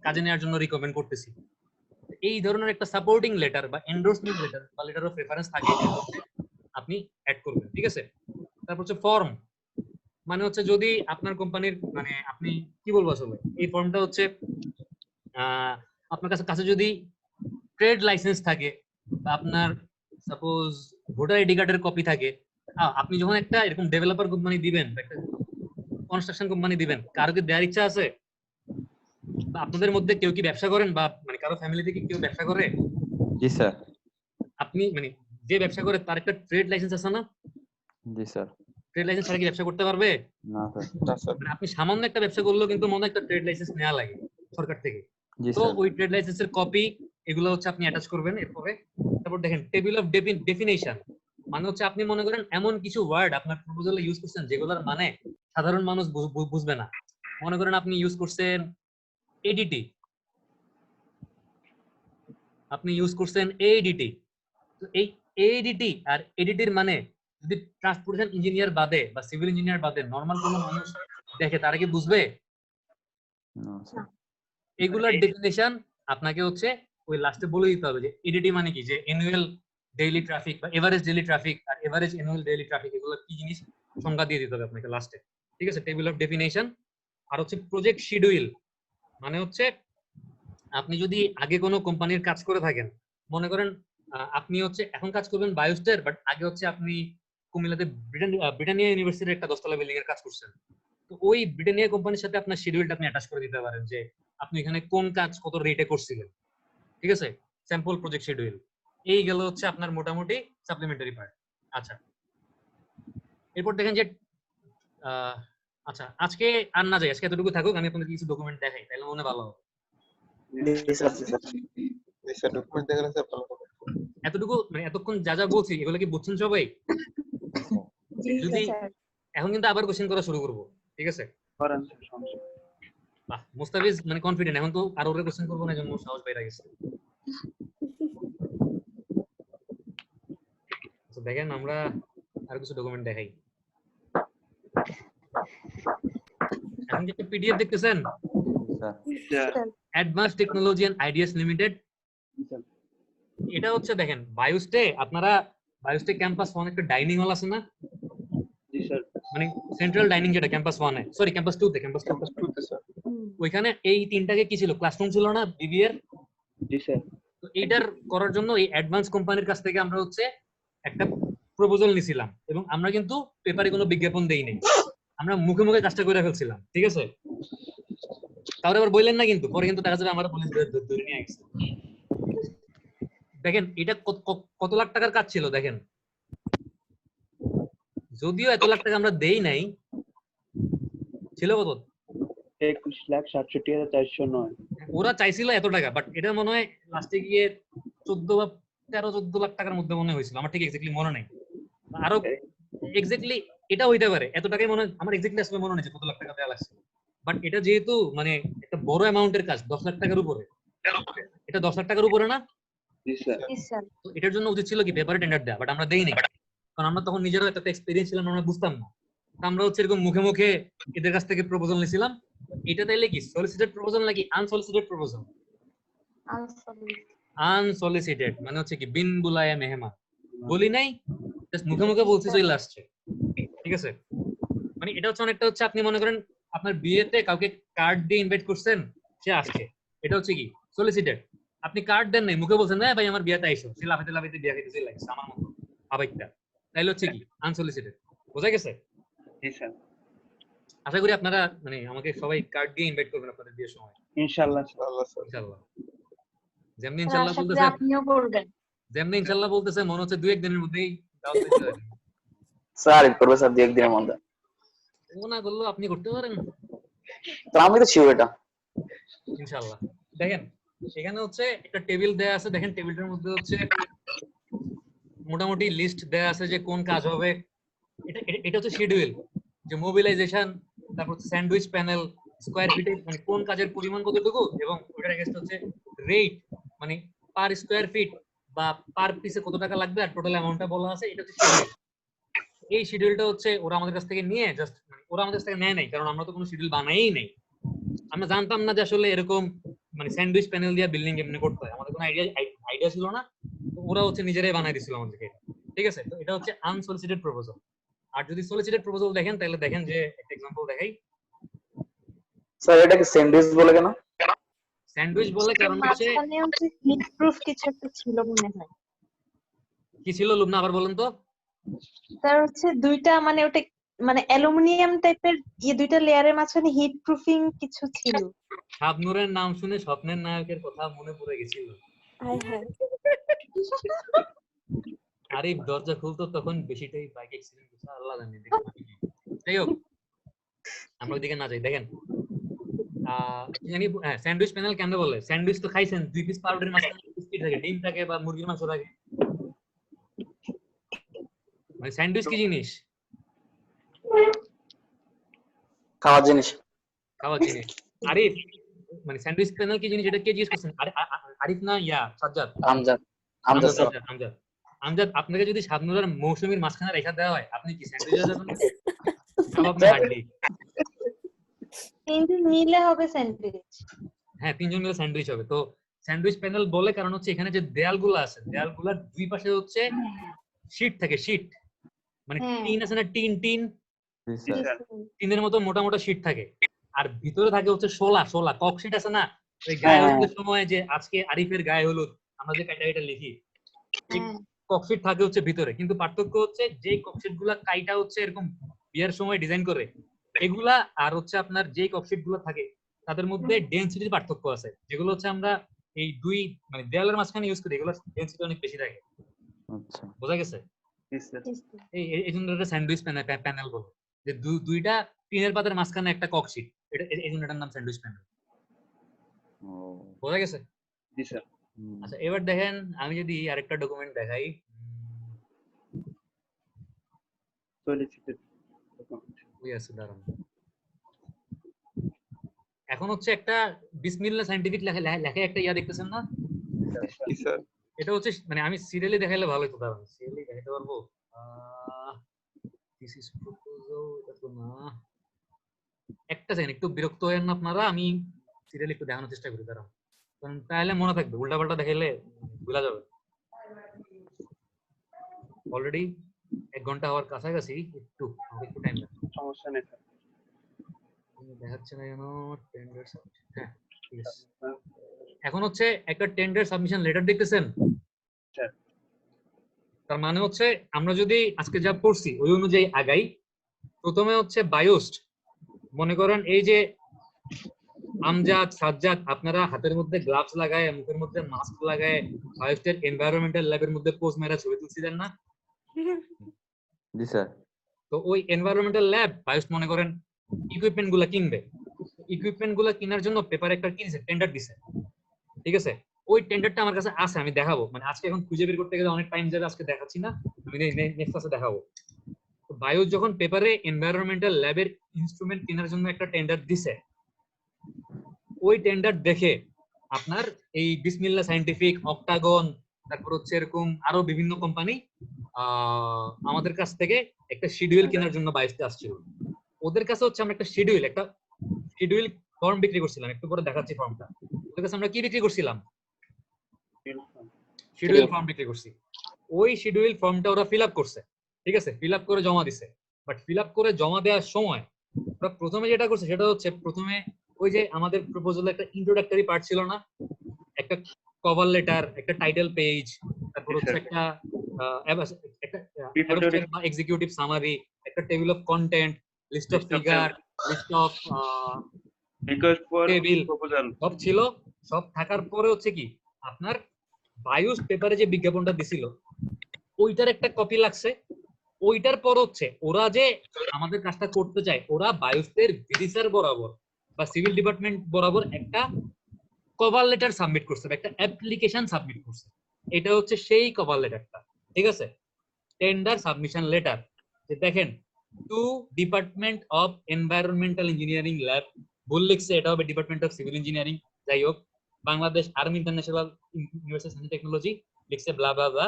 কাজে নেওয়ার জন্য রিকমেন্ড করতেছি। এই ধরনের একটা সাপোর্টিং লেটার বা এন্ডোর্সমেন্ট লেটার বা লেটার অফ রেফারেন্স থাকে, আপনি অ্যাড করবেন, ঠিক আছে? তারপর হচ্ছে ফর্ম, মানে হচ্ছে যদি আপনার কোম্পানির, মানে আপনি কি বলবো আসলে, এই ফর্মটা হচ্ছে আপনার কাছে যদি ট্রেড লাইসেন্স থাকে বা আপনার সাপোজ ভোটার আইডি কার্ডের কপি থাকে, আপনি যখন একটা এরকম ডেভেলপার কোম্পানি দিবেন, একটা কনস্ট্রাকশন কোম্পানি দিবেন? কারো কি দেওয়ার ইচ্ছা আছে? বা আপনাদের মধ্যে কেউ কি ব্যবসা করেন, বা মানে কারো ফ্যামিলি থেকে কেউ ব্যবসা করে? জি স্যার। আপনি মানে যে ব্যবসা করে তার একটা ট্রেড লাইসেন্স আছে না? জি স্যার। ট্রেড লাইসেন্স ছাড়া কি ব্যবসা করতে পারবে? না স্যার। না স্যার। মানে আপনি সামান্য একটা ব্যবসা করলেও কিন্তু মনে হয় একটা ট্রেড লাইসেন্স নেওয়া লাগে সরকার থেকে। জি তো স্যার। ওই ট্রেড লাইসেন্সের কপি এগুলো হচ্ছে আপনি অ্যাটাচ করবেন। এরপরে তারপর দেখেন টেবিল অফ ডেফিনেশন, মানে হচ্ছে আপনি মনে করেন এমন কিছু ওয়ার্ড আপনার প্রপোজালে ইউজ করছেন যেগুলোর মানে সাধারণ মানুষ বুঝবে না। মনে করেন আপনি ইউজ করছেন এডিটি, আপনি ইউজ করছেন এডিটি। তো এই এডিটি আর এডিটির মানে যদি ট্রান্সপোর্টেশন ইঞ্জিনিয়ার বাদে বা সিভিল ইঞ্জিনিয়ার বাদে নরমাল কোনো মানুষ দেখে, তারা কি বুঝবে? না স্যার। এগুলার ডেফিনেশন আপনাকে হচ্ছে ওই লাস্টে বলে দিতে হবে যে এডিটি মানে কি, যে অ্যানুয়াল ডেইলি ট্রাফিক বা এভারেজ ডেইলি ট্রাফিক আর এভারেজ অ্যানুয়াল ডেইলি ট্রাফিক, এগুলো কি জিনিস সংজ্ঞা দিয়ে দিতে হবে আপনাকে লাস্টে। ঠিক আছে, টেবিল অফ ডেফিনেশন। আর হচ্ছে প্রজেক্ট শিডিউল, মানে হচ্ছে আপনি যদি আগে কোনো কোম্পানির কাজ করে থাকেন, মনে করেন আপনি হচ্ছে এখন কাজ করবেন বায়োস্টার, বাট আগে হচ্ছে আপনি কুমিল্লাতে ব্রিটানিয়া ইউনিভার্সিটির একটা 10 তলা বিল্ডিং এর কাজ করছেন। তো ওই ব্রিটানিয়া কোম্পানির সাথে আপনার শিডিউলটা আপনি অ্যাটাচ করে দিতে পারেন যে আপনি এখানে কোন কাজ কত রেটে করছিলেন। ঠিক আছে, স্যাম্পল প্রজেক্ট শিডিউল। এই গেল হচ্ছে আপনার মোটামুটি সাপ্লিমেন্টারি পার্ট। আচ্ছা, এরপর দেখেন যে আচ্ছা আজকে আর না যাই, আজকে এতটুকু থাকুক, আমি আপনাদের কিছু ডকুমেন্ট দেখাই, তাহলে মনে ভালো হবে। স্যার ডকুমেন্ট দেখালে স্যার ভালো হবে। এতটুকু মানে এতক্ষণ যা যা বলছি এগুলো কি বুঝছেন সবাই? যদি এখন কিন্তু আবার কোশ্চেন করা শুরু করব, ঠিক আছে? করেন স্যার, সমস্যা নেই। বাহ, মুস্তাফিজ মানে কনফিডেন্ট, এখন তো আর ওরে কোশ্চেন করব না, জন্য সাহস বাইরে গেছে। তো দেখেন আমরা আর কিছু ডকুমেন্ট দেখাই। এখন যে পিডিএফ দেখতেছেন, sir. Advance technology and ideas limited, এটা হচ্ছে দেখেন বায়োস্টে, আপনারা বায়োস্টে ক্যাম্পাস 1 একটা ডাইনিং হল আছে না? জি স্যার। মানে সেন্ট্রাল ডাইনিং, যেটা ক্যাম্পাস 1 এ, সরি ক্যাম্পাস 2 তে, ক্যাম্পাস 2 তে স্যার। ওইখানে এই তিনটাকে কি ছিল, ক্লাসরুম ছিল না বিবিএর? জি স্যার। তো এইটার করার জন্য এই অ্যাডভান্স কোম্পানির কাছ থেকে আমরা হচ্ছে একটা প্রপোজাল নিছিলাম, এবং আমরা কিন্তু পেপারে কোনো বিজ্ঞাপন দেই নাই, আমরা মুখে মুখে কাজটা করে ফেলছিলাম। ঠিক আছে, তাহলে আবার বললেন না কিন্তু, পরে কিন্তু দেখা যাবে আমরা পুলিশ ধরে নিয়ে গেছে। দেখেন এটা কত লাখ টাকার কাজ ছিল দেখেন, যদিও এত লাখ টাকা আমরা দেই নাই, ছিল কত? 21,67,409। ওরা চাইছিল এত টাকা, বাট এটা মনে হয় লাস্টে গিয়ে 14 বা 13-14 লাখ টাকার মধ্যে মনে হয়েছিল, আমার ঠিক এক্স্যাক্টলি মনে নেই। আরো এক্স্যাক্টলি এটা হইতে পারে, এত টাকাই মনে হয় আমার এক্স্যাক্টলি আসলে মনে নেই যে কত লাখ টাকা দেওয়া লাগছে। বাট এটা যেহেতু মানে একটা বড় অ্যামাউন্টের কাজ, 10 লাখ টাকার উপরে, এটা 10 লাখ টাকার উপরে না? জি স্যার। তো এটার জন্য উচিত ছিল কি পেপারে টেন্ডার দেওয়া, বাট আমরা দেইনি, কারণ আমরা তখন নিজেরাও একটা এক্সপেরিয়েন্স ছিলাম, আমরা বুঝতাম না। আমরা হচ্ছে এরকম মুখে মুখে এদের কাছ থেকে প্রপোজাল নিয়েছিলাম। এটা তাইলে কি সলিসিটেড প্রপোজাল নাকি আনসলিসিটেড প্রপোজাল? আনসলিসিটেড মানে হচ্ছে কি বিন বুলায়া মেহমান, বলি নাই, জাস্ট মুখে মুখে বলছি চলে আসছে। ঠিক আছে, মানে এটা হচ্ছে অনেকটা হচ্ছে আপনি মনে করেন আপনার বিয়েতে কাউকে কার্ড দিয়ে ইনভাইট করছেন, সে আসছে, এটা হচ্ছে কি সলিসিটেড। আপনি কার্ড দেন নাই, মুখে বলছেন না ভাই আমার বিয়েতে আইসো, সে লাফাইতে লাফাইতে বিয়ে খাইতে চলে লাগছে আমার মতো আবেগটা, তাইলে হচ্ছে কি আনসলিসিটেড। বোঝা গেছে? জি স্যার। আশা করি আপনারা মানে আমাকে সবাই কার্ড দিয়ে ইনভাইট করবেন আপনাদের বিয়ের সময়, ইনশাআল্লাহ স্যার। ইনশাআল্লাহ। যেমনি ইনশাআল্লাহ বলতেছে, আপনিও করবেন। যেমনি ইনশাআল্লাহ বলতেছে, মনে হচ্ছে 2-1 দিনের মধ্যেই দাওয়াত পেতে যাবে। স্যার করবে স্যার 2-1 দিনের মধ্যে। ও না করলেও আপনি করতে পারেন, তো আমি তো শিওর এটা ইনশাআল্লাহ। দেখেন সেখানে হচ্ছে একটা টেবিল দেয়া আছে, দেখেন টেবিলটার মধ্যে হচ্ছে মোটামুটি লিস্ট দেয়া আছে যে কোন কাজ হবে। এটা হচ্ছে শিডিউল, যে মোবিলাইজেশন, তারপর স্যান্ডউইচ প্যানেল, স্কয়ার ফিটে মানে কোন কাজের পরিমাণ কতটুকু, এবং ওটার এগেইনস্ট হচ্ছে রেট, মানে পার স্কয়ার ফিট বা পার পিসে কত টাকা লাগবে, আর টোটাল অ্যামাউন্টটা বলা আছে। এটা হচ্ছে শিডিউল। এই শিডিউলটা হচ্ছে ওরা আমাদের কাছ থেকে নিয়ে জাস্ট, মানে ওরা আমাদের কাছ থেকে নেয় নাই, কারণ আমরা তো কোনো শিডিউল বানাইই নাই। আমরা জানতাম না যে আসলে এরকম মানে স্যান্ডউইচ প্যানেল দিয়ে বিল্ডিং এমনি করতে হয়, আমাদের কোনো আইডিয়া ছিল না। তো ওরা হচ্ছে নিজেরাই বানাই দিছিল আমাদেরকে। ঠিক আছে, তো এটা হচ্ছে আনসলিসিটেড প্রপোজাল। আর যদি সলিসিটেড প্রপোজাল দেখেন, তাহলে দেখেন যে একটা एग्जांपल দেখাই। স্যার এটা কি স্যান্ডউইচ বলে কেন? স্যান্ডউইচ বলে কারণ হচ্ছে মাঝখানে হচ্ছে হিট প্রুফ কিছু একটা ছিল মনে হয়। কি ছিল লুবনা, আবার বলেন তো। স্যার হচ্ছে দুইটা মানে ওটা মানে অ্যালুমিনিয়াম টাইপের দুইটা লেয়ারের মাঝখানে হিট প্রুফিং কিছু ছিল। শাবনূরের নাম শুনে স্বপ্নের নায়কের কথা মনে পড়ে গেছিল। হায় হায়। আরিফ দরজা খুলতো তখন বেশিটাই বাইক অ্যাক্সিডেন্ট হচ্ছে, আল্লাহ জানে। দেখেন যাই হোক, আমরা ওইদিকে না যাই। দেখেন স্যান্ডউইচ প্যানেল কেন বলে? স্যান্ডউইচ তো খাইছেন, 2 পিস পাউরুটির মাঝখানে বিস্কিট থাকে, ডিম থাকে বা মুরগির মাংস থাকে। মানে স্যান্ডউইচ কি জিনিস? খাওয়ার জিনিস। খাওয়ার জিনিস। আরিফ মানে স্যান্ডউইচ প্যানেল কি জিনিস এটা কে জিজ্ঞেস করছেন? আরিফ না সাজ্জাদ? আমজাদ। আমজাদ স্যার। আমজাদ, আপনাকে যদি শাবনূরের মৌসুমীর মাঝখানে রেখা দেওয়া হয়, আপনি কি স্যান্ডউইচ হয়ে যাবেন? কাবাব না হাড্ডি? তিনজন মিলে হবে স্যান্ডউইচ। হ্যাঁ, তিনজন মিলে স্যান্ডউইচ হবে। তো স্যান্ডউইচ প্যানেল বলে কারণ হচ্ছে এখানে যে দেয়ালগুলো আছে, দেয়ালগুলোর দুই পাশে হচ্ছে শীট থাকে, শীট মানে টিন আছে না, টিন টিনের মতো মোটা মোটা শীট থাকে, আর ভিতরে থাকে হচ্ছে শোলা কক শীট আছে না, ওই গায়ে হলুদের সময় যে আজকে আরিফের গায়ে হলুদ আমরা যে কাইটা লিখি, কক শীট থাকে হচ্ছে ভিতরে। কিন্তু পার্থক্য হচ্ছে যে কক শীট গুলা কাইটা হচ্ছে এরকম বিয়ের সময় ডিজাইন করে এগুলা, আর হচ্ছে আপনার যে কক শীট গুলো থাকে তাদের মধ্যে ডেনসিটির পার্থক্য আছে, যেগুলো হচ্ছে আমরা এই দুই মানে দেয়ালের মাঝখানে ইউজ করি, এগুলোর ডেনসিটি অনেক বেশি থাকে। আচ্ছা, বোঝা গেছে? এই জন্য এটা স্যান্ডউইচ প্যানেল বলে, যে দুইটা টিনের পাতের মাঝখানে একটা কক শীট, এটা এই জন্য এটার নাম স্যান্ডউইচ প্যানেল। বোঝা গেছে? জি স্যার। আচ্ছা, এবার দেখেন আমি যদি আরেকটা ডকুমেন্ট দেখাই, এখন হচ্ছে একটা বিসমিল্লাহ সায়েন্টিফিক লেখা একটা ইয়া দেখতেছেন না? এটা হচ্ছে মানে আমি সিরিয়ালি দেখাইলে ভালো হতো, দাঁড়ান সিরিয়ালি দেখাইতে পারবো? দিস ইজ প্রপোজাল, এটা তো না। একটা সেকেন্ড, একটু বিরক্ত হয়েন না আপনারা, আমি সিরিয়ালি একটু দেখানোর চেষ্টা করি, দাঁড়ান, কারণ তাহলে মনে থাকবে, উল্টাপাল্টা দেখাইলে ভুলা যাবে। অলরেডি 1 ঘন্টা হওয়ার কাছাকাছি, একটু টাইম লাগবে। সমস্যা নেই স্যার। দেখাচ্ছে না কেন? টেন্ডার সাবমিশন, হ্যাঁ ঠিক আছে। এখন হচ্ছে একটা টেন্ডার সাবমিশন লেটার দেখতেছেন? তার মানে হচ্ছে আমরা যদি আজকে যা পড়ছি ওই অনুযায়ী আগাই, প্রথমে হচ্ছে বায়োস্ট, মনে করেন এই যে আমজাদ সাজ্জাদ, আপনারা হাতের মধ্যে গ্লাভস লাগায়, মুখের মধ্যে মাস্ক লাগায় বায়োস্টের এনভায়রনমেন্টাল ল্যাবের মধ্যে পোজ মেরা ছবি তুলছিলেন না? জি স্যার। তো ওই এনভায়রনমেন্টাল ল্যাব বায়োস্ট মনে করেন ইকুইপমেন্ট গুলা কিনবে, ইকুইপমেন্ট গুলা কেনার জন্য পেপার একটা কি দিছে, টেন্ডার দিছে, ঠিক আছে? ওই টেন্ডারটা আমার কাছে আছে, আমি দেখাবো, মানে আজকে এখন খুঁজে বের করতে গেলে অনেক টাইম যাবে, আজকে দেখাচ্ছি না, আমি নেক্সট ক্লাসে দেখাবো। তো বায়োস যখন পেপারে এনভায়রনমেন্টাল ল্যাবের ইনস্ট্রুমেন্ট কেনার জন্য একটা টেন্ডার দিছে, ওই টেন্ডার দেখে আপনার এই বিসমিল্লাহ সায়েন্টিফিক, অক্টাগন, তারপর হচ্ছে এরকম আরো বিভিন্ন কোম্পানি আমাদের কাছ থেকে একটা শিডিউল কেনার জন্য বায়োসতে আসছিল। ওদের কাছে হচ্ছে আমরা একটা শিডিউল ফর্ম বিক্রি করছিলাম, একটু পরে দেখাচ্ছি ফর্মটা। ওদের কাছে আমরা কি বিক্রি করছিলাম? শিডিউল ফর্ম বিক্রি করছি। ওই শিডিউল ফর্মটা ওরা ফিল আপ করছে, ঠিক আছে, ফিল আপ করে জমা দিছে। বাট ফিল আপ করে জমা দেওয়ার সময় ওরা প্রথমে যেটা করছে সেটা হচ্ছে, প্রথমে ওই যে আমাদের প্রপোজালে একটা ইন্ট্রোডাক্টরি পার্ট ছিল না, একটা কভার লেটার, একটা টাইটেল পেজ, তারপর হচ্ছে একটা এক্সিকিউটিভ সামারি, একটা table of content, list of figure, list of table, সব ছিল। সব থাকার পরে হচ্ছে কি আপনার বায়োস পেপারে যে বিজ্ঞাপনটা দিছিল ওইটার একটা কপি লাগছে। ওইটার পর হচ্ছে ওরা যে আমাদের কাজটা করতে চায়, ওরা বায়োসের ভিডিসার বরাবর বা সিভিল ডিপার্টমেন্ট বরাবর একটা কভার লেটার সাবমিট করছে, একটা অ্যাপ্লিকেশন সাবমিট করছে। এটা হচ্ছে সেই কভার লেটারটা, ঠিক আছে, টেন্ডার সাবমিশন লেটার। যে দেখেন, to department of environmental engineering lab, ভুল লিখছে, এটা হবে ডিপার্টমেন্ট অফ সিভিল ইঞ্জিনিয়ারিং, যাই হোক, Bangladesh army international university science technology, লিখছে ব্লা ব্লা ব্লা।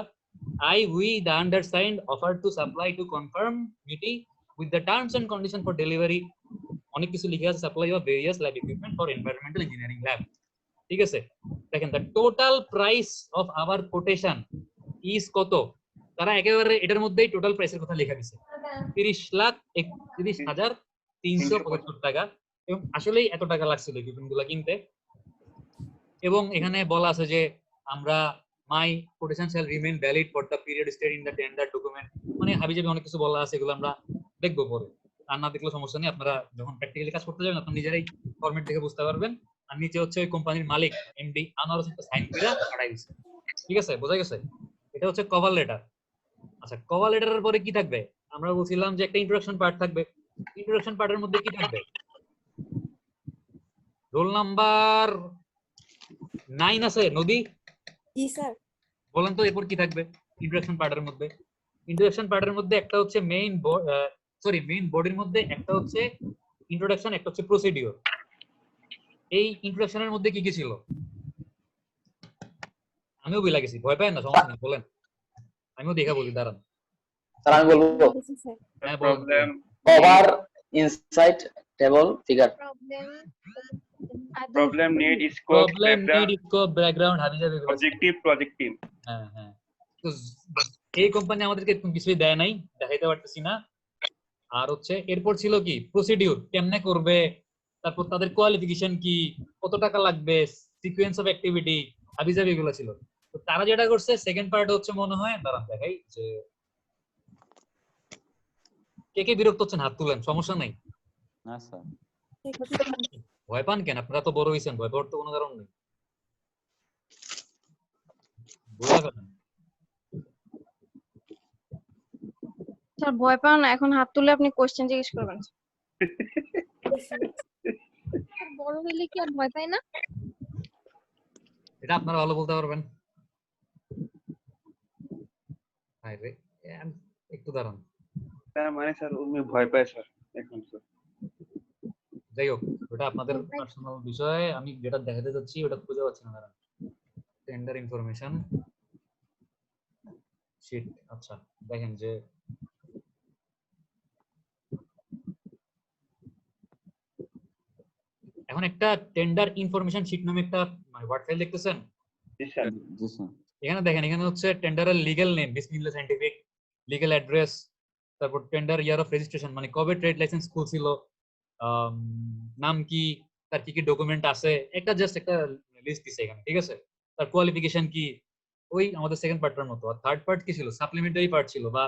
I, we, the undersigned, offer to supply to conformity with the terms and conditions for delivery. অনেক কিছু লিখে আছে, supply of various lab equipment for environmental engineering lab, ঠিক আছে। দেখেন, the total price of our quotation is কত? তারা একেবারে এটার মধ্যেই টোটাল প্রাইসের কথা লেখা দিছে, 30,31,375 টাকা। এবং আসলেই এত টাকা লাগছিল ইকুইপমেন্ট গুলা কিনতে। এবং এখানে বলা আছে যে আমরা my quotation shall remain valid for the period stated in the tender document, মানে হাবিজাবি অনেক কিছু বলা আছে, এগুলো আমরা দেখবো পরে। আর না দেখলে সমস্যা নেই, আপনারা যখন প্র্যাকটিক্যালি কাজ করতে যাবেন আপনারা নিজেরাই ফরম্যাট দেখে বুঝতে পারবেন। আর নিচে হচ্ছে ওই কোম্পানির মালিক এমডি আনোয়ার হোসেন সাইন করে পাঠাই দিয়েছে। ঠিক আছে, বোঝা গেছে? এটা হচ্ছে কভার লেটার। আচ্ছা, কভার লেটারের পরে কি থাকবে? আমরা বলছিলাম যে একটা ইন্ট্রোডাকশন পার্ট থাকবে। ইন্ট্রোডাকশন পার্টের মধ্যে কি থাকবে? রোল নাম্বার 9 আছে নদী? জি স্যার। বলেন তো এরপর কি থাকবে ইন্ট্রোডাকশন পার্টের মধ্যে? ইন্ট্রোডাকশন পার্টের মধ্যে একটা হচ্ছে মেইন বডির মধ্যে একটা হচ্ছে ইন্ট্রোডাকশন, একটা হচ্ছে প্রসিডিওর। এই ইন্ট্রোডাকশনের মধ্যে কি কি ছিল? আমিও বলে গেছি, ভয় পায় না, সমস্যা নেই, বলেন। আমিও দেখা বলি, দাঁড়ান। স্যার আমি বলবো। হ্যাঁ, problem cover, insight, table, figure. Problem need scope problem need scope background হাবিজাবি অবজেক্টিভ প্রজেক্ট টিম। হ্যাঁ হ্যাঁ। তো এই কোম্পানি আমাদেরকে এরকম কিছুই দেয় নাই, দেখাইতে পারতেছি না। আর হচ্ছে এরপর ছিল কি প্রসিডিউর, কেমনে করবে, তারপর তাদের কোয়ালিফিকেশন কি, কত টাকা লাগবে, সিকোয়েন্স অফ অ্যাক্টিভিটি, হাবিজাবি এগুলো ছিল। তো তারা যেটা করছে সেকেন্ড পার্ট হচ্ছে মনে হয়, দাঁড়ান দেখাই, যে কে কে বিরক্ত হচ্ছেন হাত তুলেন, সমস্যা নাই। না স্যার। ভয় পান কেন? আপনারা তো বড় হইছেন, ভয় পাওয়ার তো কোনো কারণ নেই। বুঝা গেল? স্যার ভয় পান না, এখন হাত তুলে আপনি কোশ্চেন জিজ্ঞেস করবেন। বড় হইলে কি আর ভয় পায় না? এটা আপনারা ভালো বলতে পারবেন। আরে একটু দাঁড়ান। তার মানে স্যার উনি ভয় পায় স্যার এখন স্যার। যাই হোক, ওটা আপনাদের পার্সোনাল বিষয়। আমি যেটা দেখাতে যাচ্ছি ওটা খুঁজে পাচ্ছি না। দাঁড়ান, টেন্ডার ইনফরমেশন শিট। আচ্ছা দেখেন যে এখন একটা টেন্ডার ইনফরমেশন শিট নামে একটা ওয়ার্ড ফাইল দেখতেছেন? জি স্যার। জি স্যার। এখানে দেখেন, এখানে হচ্ছে টেন্ডারের লিগ্যাল নেম বিসমিল্লাহ সায়েন্টিফিক, লিগ্যাল অ্যাড্রেস, তারপর টেন্ডার ইয়ার অফ রেজিস্ট্রেশন মানে কবে ট্রেড লাইসেন্স খুলছিল, নাম কি, তার কি কি ডকুমেন্ট আছে, একটা জাস্ট একটা লিস্ট দিছে এখানে। ঠিক আছে, তার কোয়ালিফিকেশন কি, ওই আমাদের সেকেন্ড পার্টের মতো। আর থার্ড পার্ট কি ছিল? সাপ্লিমেন্টারি পার্ট ছিল, বা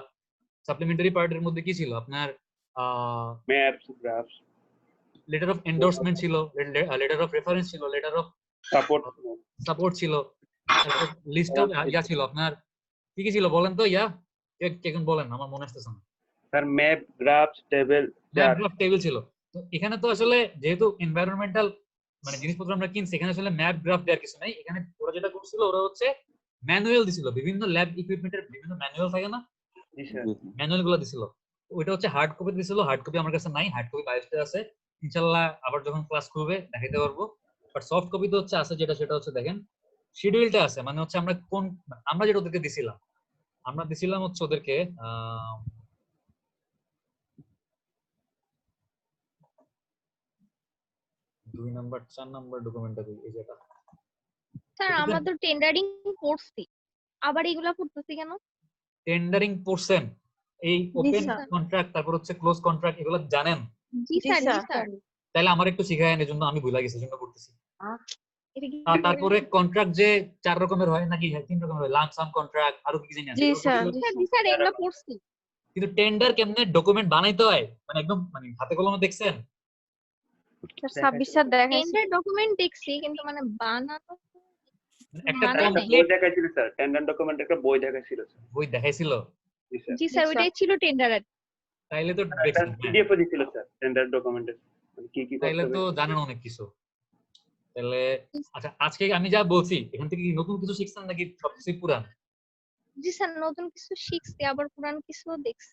সাপ্লিমেন্টারি পার্টের মধ্যে কি ছিল আপনার? Maps, graphs, letter of endorsement ছিল, লেটার অফ রেফারেন্স ছিল, লেটার অফ সাপোর্ট ছিল, লিস্ট অফ ইয়া ছিল আপনার। কি কি ছিল বলেন তো? ইয়া কেমন বলেন, আমার মনে আসতেছে না sir. Map, graphs, table, map, graph, table ছিল। তো এখানে তো আসলে যেহেতু এনভায়রনমেন্টাল মানে জিনিসপত্র আমরা কিনছি, এখানে আসলে ম্যাপ, গ্রাফ দেওয়ার কিছু নাই। এখানে ওরা যেটা করছিল, ওরা হচ্ছে ম্যানুয়াল দিছিল, বিভিন্ন ল্যাব ইকুইপমেন্টের বিভিন্ন ম্যানুয়াল থাকে না, জি স্যার, ম্যানুয়াল গুলো দিছিল। ওইটা হচ্ছে হার্ড কপি দিছিল, হার্ড কপি আমার কাছে নাই, হার্ড কপি বায়োস্টে আছে, ইনশাআল্লাহ আবার যখন ক্লাস করবে দেখাইতে পারবো। বাট সফট কপি তো হচ্ছে আছে, যেটা সেটা হচ্ছে দেখেন শিডিউলটা আছে, মানে হচ্ছে আমরা কোন, আমরা যেটা ওদেরকে দিছিলাম, আমরা দিছিলাম হচ্ছে ওদেরকে 2 নাম্বার 4 নাম্বার ডকুমেন্টটা দিই, এই যেটা। স্যার আমরা তো টেন্ডারিং করছি, আবার এগুলা পড়তেছি কেন? টেন্ডারিং পড়ছেন? এই ওপেন কন্ট্রাক্ট, তারপর হচ্ছে ক্লোজ কন্ট্রাক্ট, এগুলো জানেন? জি স্যার, জি স্যার। তাহলে আমার একটু শিখায়েন, এজন্য আমি ভুলে গেছি, এজন্য করতেছি। তারপরে কন্ট্রাক্ট যে 4 রকমের হয় নাকি 3 রকমের হয়, লাম্প সাম কন্ট্রাক্ট, আরো কি জানি আছে। জি স্যার, জি স্যার, এগুলা পড়ছি। কিন্তু টেন্ডার কেমনে ডকুমেন্ট বানাইতে হয়, মানে একদম মানে হাতে কলমে দেখছেন? স্যার 26 স্যার দেখাইছি। টেন্ডার ডকুমেন্ট দেখছি, কিন্তু মানে বানানো একটা মানে কমপ্লিট বই দেখাইছিল স্যার। টেন্ডার ডকুমেন্ট একটা বই দেখাইছিল স্যার। বই দেখাইছিল? জি স্যার। জি স্যার, ওইটাই ছিল টেন্ডার। তাইলে তো একটা দেখছেন, পিডিএফ দিছিল স্যার টেন্ডার ডকুমেন্টের, মানে কি কি করতে তাইলে হবে। তো জানেন অনেক কিছু। তাহলে আচ্ছা, আজকে আমি যা বলছি এখান থেকে কি নতুন কিছু শিখছেন নাকি সবকিছু পুরান? জি স্যার, নতুন কিছু শিখছি, আবার পুরান কিছু দেখছি।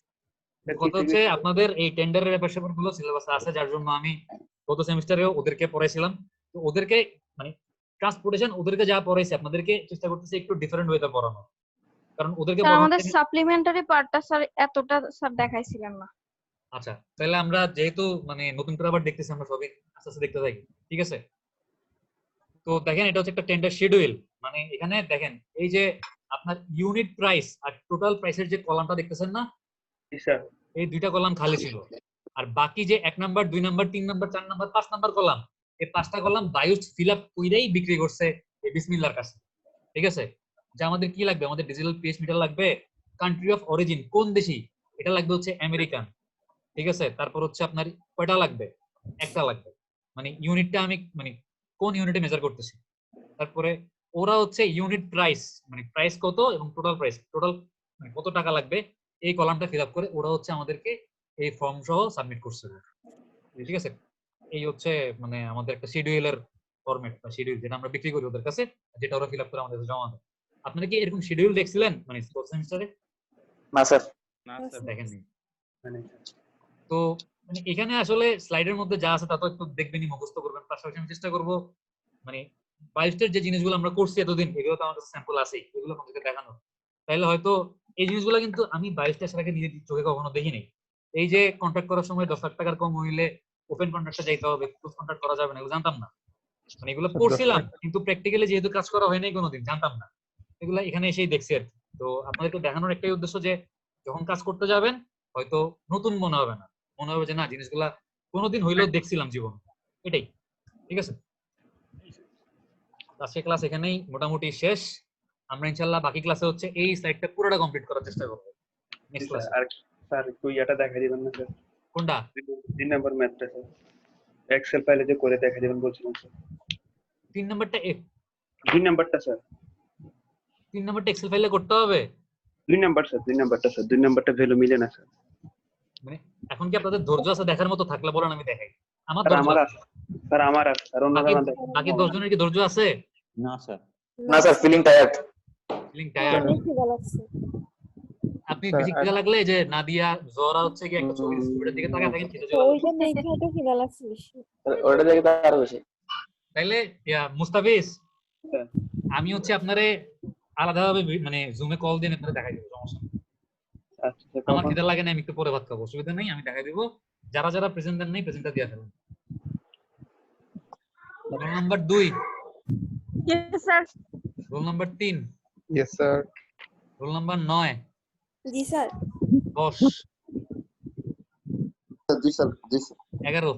কথা হচ্ছে আপনাদের এই টেন্ডারের ব্যাপার স্যাপার গুলো সিলেবাসে আছে, যার জন্য আমি গত সেমিস্টারেও ওদেরকে পড়াইছিলাম। তো ওদেরকে মানে ট্রান্সপোর্টেশন ওদেরকে যা পড়াইছে আপনাদেরকে চেষ্টা করতেছি একটু ডিফারেন্ট ওয়েতে পড়ানো, কারণ ওদেরকে স্যার আমাদের সাপ্লিমেন্টারি পার্টটা স্যার এতটা স্যার দেখাইছিলেন না। আচ্ছা, তাহলে আমরা যেহেতু মানে নতুন করে আবার দেখতেছি, আমরা সবই আস্তে আস্তে দেখতে থাকি, ঠিক আছে? তো দেখেন, এটা হচ্ছে একটা টেন্ডার শিডিউল। মানে এখানে দেখেন এই যে আপনার ইউনিট প্রাইস আর টোটাল প্রাইসের যে কলামটা দেখতেছেন না, জি স্যার। এই দুইটা কলাম খালি ছিল, আর বাকি যে 1 number 2 number 3 number 4 number 5 number column, এই 5টা কলাম বায়োস ফিল আপ কইরাই বিক্রি করছে এই বিসমিল্লাহর কাছে। ঠিক আছে, যে আমাদের কি লাগবে, আমাদের ডিজিটাল পিএইচ মিটার লাগবে, কান্ট্রি অফ অরিজিন কোন দেশি, এটা লাগবে হচ্ছে আমেরিকান। ঠিক আছে, তারপর হচ্ছে আপনার কয়টা লাগবে, একটা লাগবে, মানে ইউনিটটা আমি মানে কোন ইউনিটে মেজার করতেছি। তারপরে ওরা হচ্ছে ইউনিট প্রাইস মানে প্রাইস কত এবং টোটাল প্রাইস টোটাল মানে কত টাকা লাগবে এই কলামটা ফিল আপ করে ওরা হচ্ছে আমাদেরকে এই ফর্ম সহ সাবমিট করছে। ঠিক আছে, এই হচ্ছে মানে আমাদের একটা শিডিউলের ফরম্যাট বা শিডিউল যেটা আমরা বিক্রি করি ওদের কাছে, যেটা ওরা ফিল আপ করে আমাদের জমা দেয়। আপনারা কি এরকম শিডিউল দেখছিলেন মানে ফোর্থ সেমিস্টারে? না স্যার। না স্যার দেখেননি? মানে তো মানে এখানে আসলে স্লাইডের মধ্যে যা আছে তা তো একটু দেখবেনই, মুখস্থ করবেন, পাশাপাশি আমি চেষ্টা করবো মানে বায়োস্টের যে জিনিসগুলো আমরা করছি এতদিন এগুলো তো আমার কাছে স্যাম্পল আছেই, এগুলো আপনাদেরকে দেখানো। তাহলে হয়তো এই জিনিসগুলো কিন্তু আমি বায়োস্টের সাথে নিজের চোখে কখনো দেখিনি। এই যে কন্ট্রাক্ট করার সময় 10 লাখ টাকার কম হইলে ওপেন কন্ট্রাক্টে যাইতে হবে, ক্লোজ কন্ট্রাক্ট করা যাবে না, এগুলো জানতাম না। মানে এগুলো পড়ছিলাম কিন্তু প্র্যাকটিক্যালি যেহেতু কাজ করা হয় নাই কোনোদিন, জানতাম না। এগুলো এখানে এসেই দেখছি আর কি। তো আপনাদেরকে দেখানোর একটাই উদ্দেশ্য যে যখন কাজ করতে যাবেন হয়তো নতুন মনে হবে না, মনে হবে যে না জিনিসগুলা কোনোদিন হইলেও দেখছিলাম জীবন, এটাই। ঠিক আছে, আজকে ক্লাস এখানেই মোটামুটি শেষ। আমরা ইনশাআল্লাহ বাকি ক্লাসে হচ্ছে এই স্লাইডটা পুরোটা কমপ্লিট করার চেষ্টা করব নেক্সট ক্লাসে। আর স্যার একটু ইয়াটা দেখাই দিবেন না স্যার? কোনটা? 3 নাম্বার ম্যাথটা স্যার, এক্সেল ফাইলে যে করে দেখাই দিবেন বলছিলেন স্যার। 3 নাম্বারটা 2 নাম্বারটা স্যার, 3 নাম্বারটা এক্সেল ফাইলে করতে হবে। 2 নাম্বার স্যার, 2 নাম্বারটা স্যার, 2 নাম্বারটা ভ্যালু মিলে না স্যার। মানে এখন কি আপনাদের ধৈর্য আছে দেখার মতো? থাকলে বলেন আমি দেখাই। আমার স্যার ধৈর্য আমার আছে। স্যার আমার আছে স্যার, অন্য বাকি জায়গা দেখেন। বাকি 10 জনের কি ধৈর্য আছে? না স্যার। না sir, feeling tired. Feeling tired? আপনি স্যার, বেশি খিদা লাগলে যে নাদিয়া জোরা হচ্ছে কি একটা ছবি স্ক্রিনের দিকে তাকায় থাকেন, খিদা চলে আসবে। ওটা দেখে তো আরো বেশি। তাইলে মুস্তাফিজ হ্যাঁ। আমি হচ্ছে আপনারে আলাদাভাবে মানে জুমে কল দিয়ে আপনারে দেখাই দেব, সমস্যা নেই। আচ্ছা স্যার, আমার কখন? খিদা লাগে না, আমি একটু পরে ভাত খাবো, অসুবিধা নেই, আমি দেখাই দেব। যারা যারা প্রেজেন্ট দেন নাই প্রেজেন্টটা দিয়ে ফেলুন। Roll number 2, yes sir. Roll number 3, yes sir. Roll number 9, জি স্যার। 10, জি স্যার, জি sir. 11,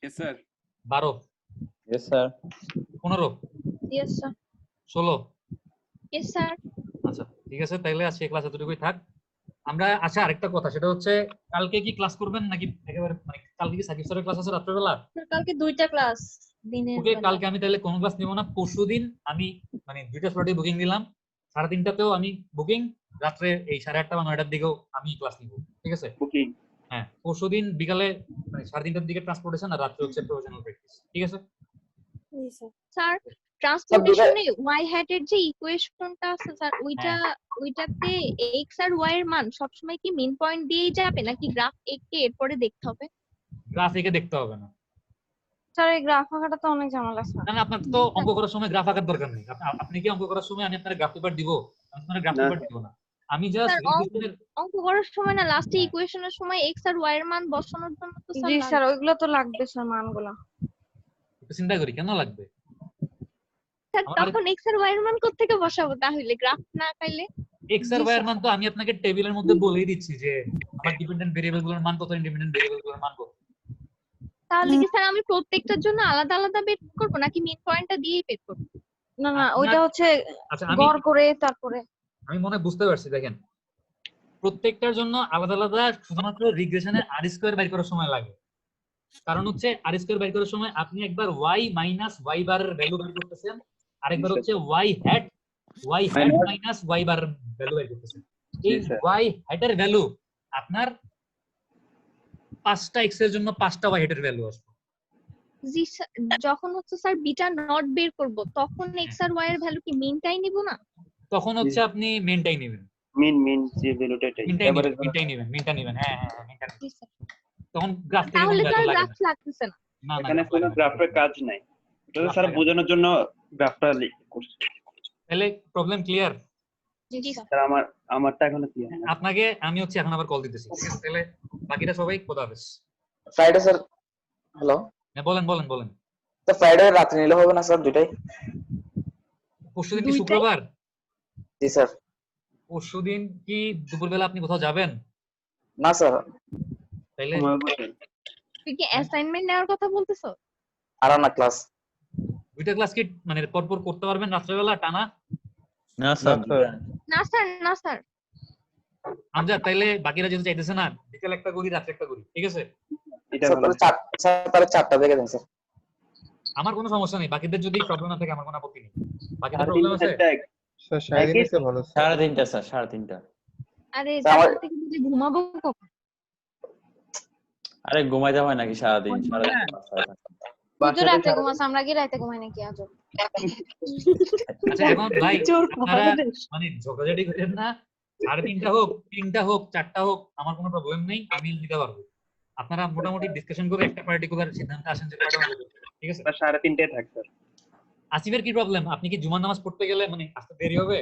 yes sir 12, yes sir. 15, yes sir. 16। Yes sir. আচ্ছা ঠিক আছে, তাইলে আজকে ক্লাস এতটুকুই থাক। আমরা আচ্ছা আরেকটা কথা, সেটা হচ্ছে কালকে কি ক্লাস করবেন নাকি একেবারে মানে কালকে কি সাকিব স্যারের ক্লাস আছে রাত্রেবেলা? কালকে 2টা ক্লাস দিনের ওকে, বেলা। কালকে আমি তাহলে কোনো ক্লাস নিব না। পরশুদিন আমি মানে 2টা স্লটে বুকিং দিলাম, 3:30টাতেও আমি বুকিং, রাত্রে এই 8:30 বা 9টার দিকেও আমি ক্লাস নিব। ঠিক আছে? বুকিং। হ্যাঁ, পরশুদিন বিকালে মানে 3:30টার দিকে ট্রান্সপোর্টেশন আর রাত্রে হচ্ছে প্রফেশনাল প্র্যাকটিস। ঠিক আছে? জি স্যার। স্যার ট্রান্সপোর্টেশনে y হ্যাট এর যে ইকুয়েশনটা আছে স্যার, ওইটাতে x আর y এর মান সবসময় কি মিন পয়েন্ট দিয়েই যাবে নাকি গ্রাফ এঁকে এরপরে দেখতে হবে? গ্রাফিকে দেখতে হবে না। স্যার এই গ্রাফ আঁকাটা তো অনেক ঝামেলা স্যার। না না, আপনার তো অঙ্ক করার সময় গ্রাফ আঁকার দরকার নেই। আপনি কি অঙ্ক করার সময় আমি আপনার গ্রাফ পেপার দিব? আমি আপনার গ্রাফ না। পেপার দিব না। আমি জাস্ট স্যার অঙ্ক করার সময় না লাস্টে ইকুয়েশনের সময় x আর y এর মান বসানোর জন্য তো স্যার। জি স্যার, ওইগুলো তো লাগবে স্যার মানগুলো। চিন্তা করি কেন লাগবে। স্যার তখন x আর y এর মান কোত্থেকে বসাবো তাহলে গ্রাফ না আঁকাইলে? x আর y এর মান তো আমি আপনাকে টেবিলের মধ্যে বলেই দিচ্ছি যে আমার ডিপেন্ডেন্ট ভেরিয়েবল গুলোর মান কত, ইন্ডিপেন্ডেন্ট ভেরিয়েবল গুলোর মান কত। তাহলে কি স্যার আমি প্রত্যেকটার জন্য আলাদা আলাদা বের করব নাকি মিন পয়েন্টটা দিয়েই বের করব? না না, ওইটা হচ্ছে আচ্ছা গড় করে তারপরে। আমি মনে বুঝতে পারছি। দেখেন প্রত্যেকটার জন্য আলাদা আলাদা শুধুমাত্র রিগ্রেশনে আর স্কয়ার বের করার সময় লাগে। কারণ হচ্ছে আর স্কয়ার বের করার সময় আপনি একবার y মাইনাস y বারের ভ্যালু বের করতেছেন, আরেকবার হচ্ছে y হ্যাট মাইনাস y বারের ভ্যালু বের করতেছেন। এই y হ্যাটের ভ্যালু আপনার 5টা x এর জন্য 5টা y হ্যাটের ভ্যালু আসবে। জি স্যার, যখন হচ্ছে স্যার বিটা নট বের করব তখন x আর y এর ভ্যালু কি মিনটাই নিব না? তখন হচ্ছে আপনি মেনটাই নেবেন। মিন যে ভ্যালুটা এটাই এভারেজ মিনটা নেবেন। হ্যাঁ মিনটা নেবেন। জি স্যার। তখন গ্রাফ থেকে তাহলে কোনো তো ভ্যালু লাগে গ্রাফ লাগতেছে না। না। এখানে কোনো গ্রাফের কাজ নাই, এটা স্যার বোঝানোর জন্য গ্রাফটা করছি। তাহলে প্রবলেম ক্লিয়ার? জি স্যার। স্যার আমারটা এখনো ক্লিয়ার না। আপনাকে আমি হচ্ছে এখন আবার কল দিতেছি। ঠিক আছে, তাহলে বাকিটা সবাই খোদা হাফেজ। Friday sir. হ্যালো হ্যাঁ বলেন। তো ফ্রাইডে রাতে নিলে হবে না স্যার? দুটাই। পরশুদিন কি শুক্রবার? জি স্যার। পরশুদিন কি দুপুরবেলা আপনি কোথাও যাবেন? না স্যার। তাইলে তুই কি অ্যাসাইনমেন্ট নেওয়ার কথা বলতেছো? আর না ক্লাস। 2টা ক্লাস কি মানে পরপর করতে পারবেন রাত্রেবেলা টানা? না স্যার। না স্যার। আমজাদ তাইলে বাকিরা যেহেতু চাইতেছে না, বিকেল একটা করি রাত্রে একটা করি, ঠিক আছে? এটা স্যার ভালো। তাহলে 4টা থেকে দেন স্যার। আমার কোনো সমস্যা নেই, বাকিদের যদি প্রবলেম না থাকে আমার কোনো আপত্তি নেই। বাকিদের আর প্রবলেম আছে? স্যার সারাদিন ভালো স্যার। 3:30 স্যার 3:30। আরে তা আমার- 4টা থেকে যদি ঘুমাবো কখন? আরে ঘুমাইতে হয় নাকি সারাদিন? সারাদিন তুই তো রাতে ঘুমাস, আমরা কি রাতে ঘুমাই নাকি আজব? আচ্ছা এখন ভাই জোর আপনারা করে। মানে ঝগড়াঝাটি করেন না, 3:30 হোক 3টা হোক 4টা হোক আমার কোনো প্রবলেম নেই, আমি দিতে পারবো। আপনারা মোটামুটি ডিসকাশন করে একটা পার্টিকুলার সিদ্ধান্তে আসেন যে কয়টা বাজে করবেন, ঠিক আছে? 3:30 থাক স্যার। আসিফের কি প্রবলেম? আপনি কি জুমার নামাজ পড়তে গেলে মানে আসতে দেরি হবে?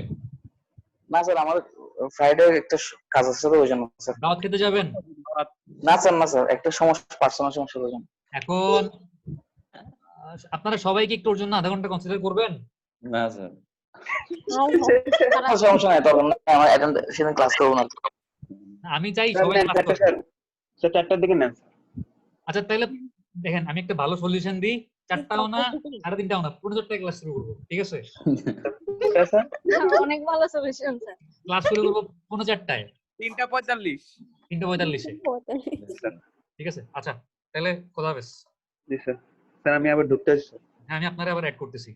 না স্যার আমার ফ্রাইডে একটা কাজ আছে তো ওই জন্য স্যার। দাওয়াত খেতে যাবেন? না স্যার একটা সমস্যা, পার্সোনাল সমস্যা ওই জন্য। এখন আপনারা সবাই কি একটু ওর জন্য আধা ঘন্টা কনসিডার করবেন? না স্যার। কোনো সমস্যা নাই, তখন আমার অ্যাটেন্ড সেদিন ক্লাস করবো না। আমি চাই সবাই ক্লাস করুক। স্যার 4টার দিকে নেন। আচ্ছা তাহলে দেখেন আমি একটা ভালো সলিউশন দিই, 4টাও না 3:30টাও না 4:30টায় ক্লাস শুরু করবো, ঠিক আছে? স্যার অনেক ভালো সলিউশন স্যার। ক্লাস শুরু করবো 4:30টায়, 3:45। 3:45-এ, ঠিক আছে? আচ্ছা তাহলে খোদা হাফেজ। জি স্যার। স্যার আমি আবার ঢুকতে আসছি। হ্যাঁ আমি আপনারা আবার অ্যাড করতেছি।